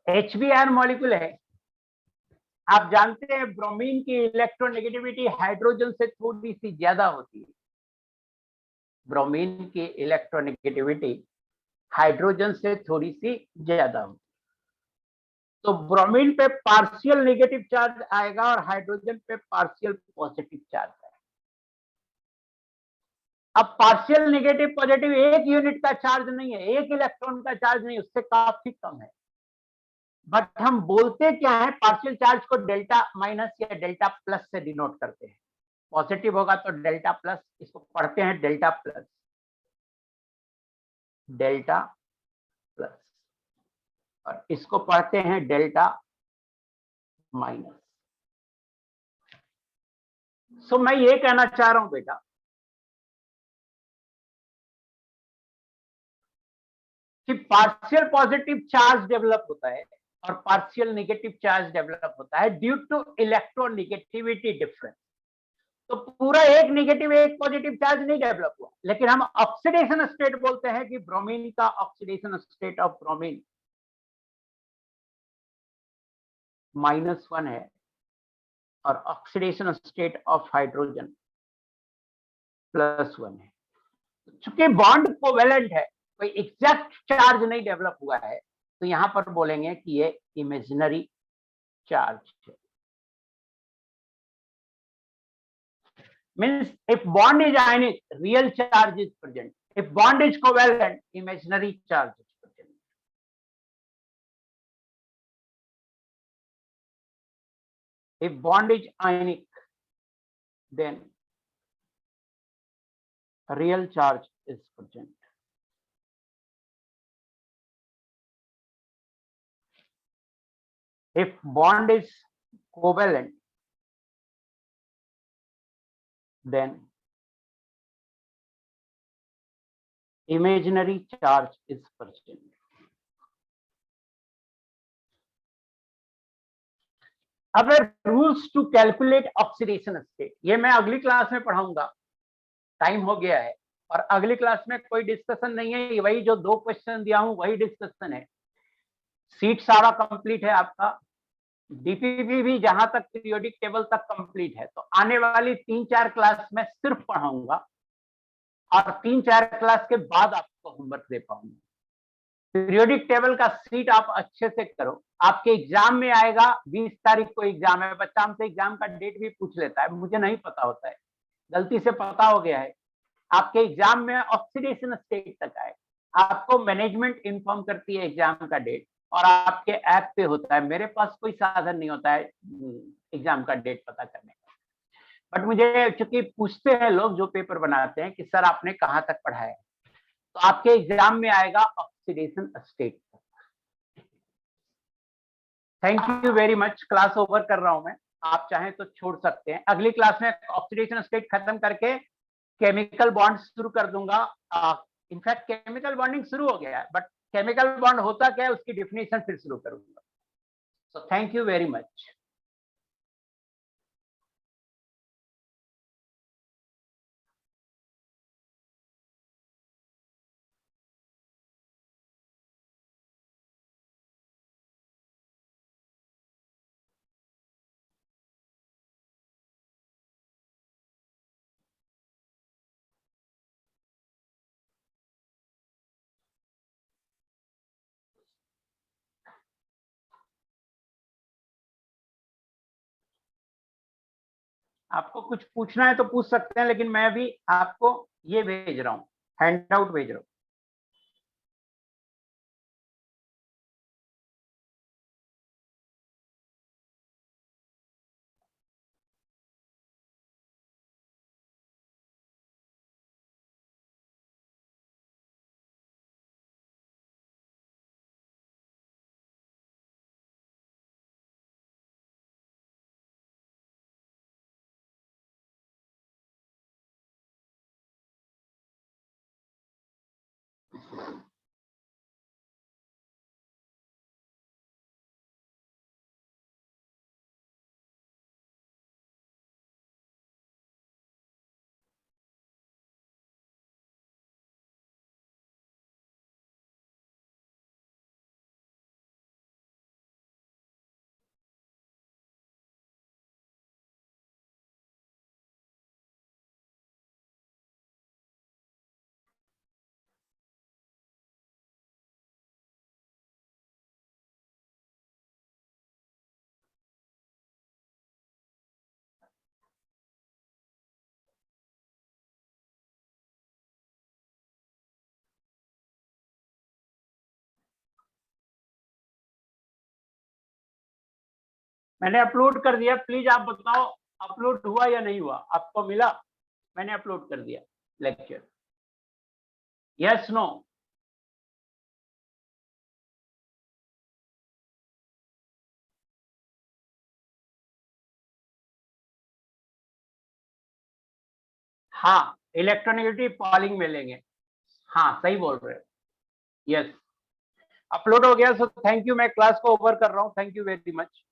HBr मॉलिक्यूल है, आप जानते हैं ब्रोमीन की इलेक्ट्रोनेगेटिविटी हाइड्रोजन से थोड़ी सी ज्यादा होती है। ब्रोमीन की इलेक्ट्रोनेगेटिविटी हाइड्रोजन से थोड़ी सी ज्यादा होती है। तो ब्रोमीन पे पार्शियल नेगेटिव चार्ज आएगा और हाइड्रोजन पे पार्शियल पॉजिटिव चार्ज आएगा। अब पार्शियल नेगेटिव पॉजिटिव एक यूनिट का चार्ज नहीं है, एक इलेक्ट्रॉन का चार्ज नहीं, उससे काफी कम है। बट हम बोलते क्या है, पार्शियल चार्ज को डेल्टा माइनस या डेल्टा प्लस से डिनोट करते हैं। पॉजिटिव होगा तो डेल्टा प्लस, इसको पढ़ते हैं डेल्टा प्लस, डेल्टा प्लस, और इसको पढ़ते हैं डेल्टा माइनस। सो मैं ये कहना चाह रहा हूं बेटा कि पार्शियल पॉजिटिव चार्ज डेवलप होता है और पार्शियल नेगेटिव चार्ज डेवलप होता है ड्यू टू इलेक्ट्रोनेगेटिविटी डिफरेंस। तो पूरा एक नेगेटिव एक पॉजिटिव चार्ज नहीं डेवलप हुआ, लेकिन हम ऑक्सीडेशन स्टेट बोलते हैं कि ब्रोमीन का ऑक्सीडेशन स्टेट ऑफ ब्रोमीन -1 है और ऑक्सीडेशन स्टेट ऑफ हाइड्रोजन +1 है। चूंकि बॉन्ड कोवेलेंट है, कोई एग्जैक्ट चार्ज नहीं डेवलप हुआ है, तो यहां पर बोलेंगे कि ये इमेजिनरी चार्ज है। Means if bond is ionic, real charge is present. If bond is covalent, imaginary charge is present. If bond is ionic, then real charge is present. If bond is covalent, then imaginary charge is present. अब rules to calculate oxidation state, ये मैं अगली class में पढ़ाऊंगा, time हो गया है, और अगली क्लास में कोई डिस्कशन नहीं है, वही जो 2 क्वेश्चन दिया हूं वही डिस्कशन है। सीट सारा कंप्लीट है आपका, डीपीपी भी जहां तक पीरियोडिक टेबल तक कंप्लीट है। तो आने वाली 3-4 क्लास में सिर्फ पढ़ाऊंगा, और 3-4 क्लास के बाद आपको होमवर्क दे पाऊंगा। पीरियोडिक टेबल का सीट आप अच्छे से करो, आपके एग्जाम में आएगा। 20 तारीख को एग्जाम है, बच्चा हमसे एग्जाम का डेट भी पूछ लेता है, मुझे नहीं पता होता है, गलती से पता हो गया है। आपके एग्जाम में ऑक्सीडेशन स्टेट तक आए, आपको मैनेजमेंट इन्फॉर्म करती है एग्जाम का डेट, और आपके ऐप पे होता है। मेरे पास कोई साधन नहीं होता है एग्जाम का डेट पता करने का। बट मुझे चूंकि पूछते हैं लोग जो पेपर बनाते हैं कि सर आपने कहाँ तक पढ़ा है, तो आपके एग्जाम में आएगा ऑक्सीडेशन स्टेट तक। Thank you very much. Class over कर रहा हूं मैं, आप चाहें तो छोड़ सकते हैं। अगली क्लास में ऑक्सीडेशन स्टेट खत्म करके केमिकल बॉन्ड शुरू कर दूंगा। इनफैक्ट केमिकल बॉन्डिंग शुरू हो गया है, बट केमिकल बॉन्ड होता क्या है उसकी डिफिनेशन फिर शुरू करूंगा। So thank you very much. आपको कुछ पूछना है तो पूछ सकते हैं, लेकिन मैं अभी आपको ये भेज रहा हूँ, हैंड आउट भेज रहा हूँ। मैंने अपलोड कर दिया, प्लीज आप बताओ अपलोड हुआ या नहीं हुआ, आपको मिला? मैंने अपलोड कर दिया लेक्चर, यस नो? हाँ, इलेक्ट्रोनेगेटिव पॉलिंग में लेंगे। हाँ सही बोल रहे हो, यस अपलोड हो गया। सो थैंक यू, मैं क्लास को ओवर कर रहा हूँ, थैंक यू वेरी मच।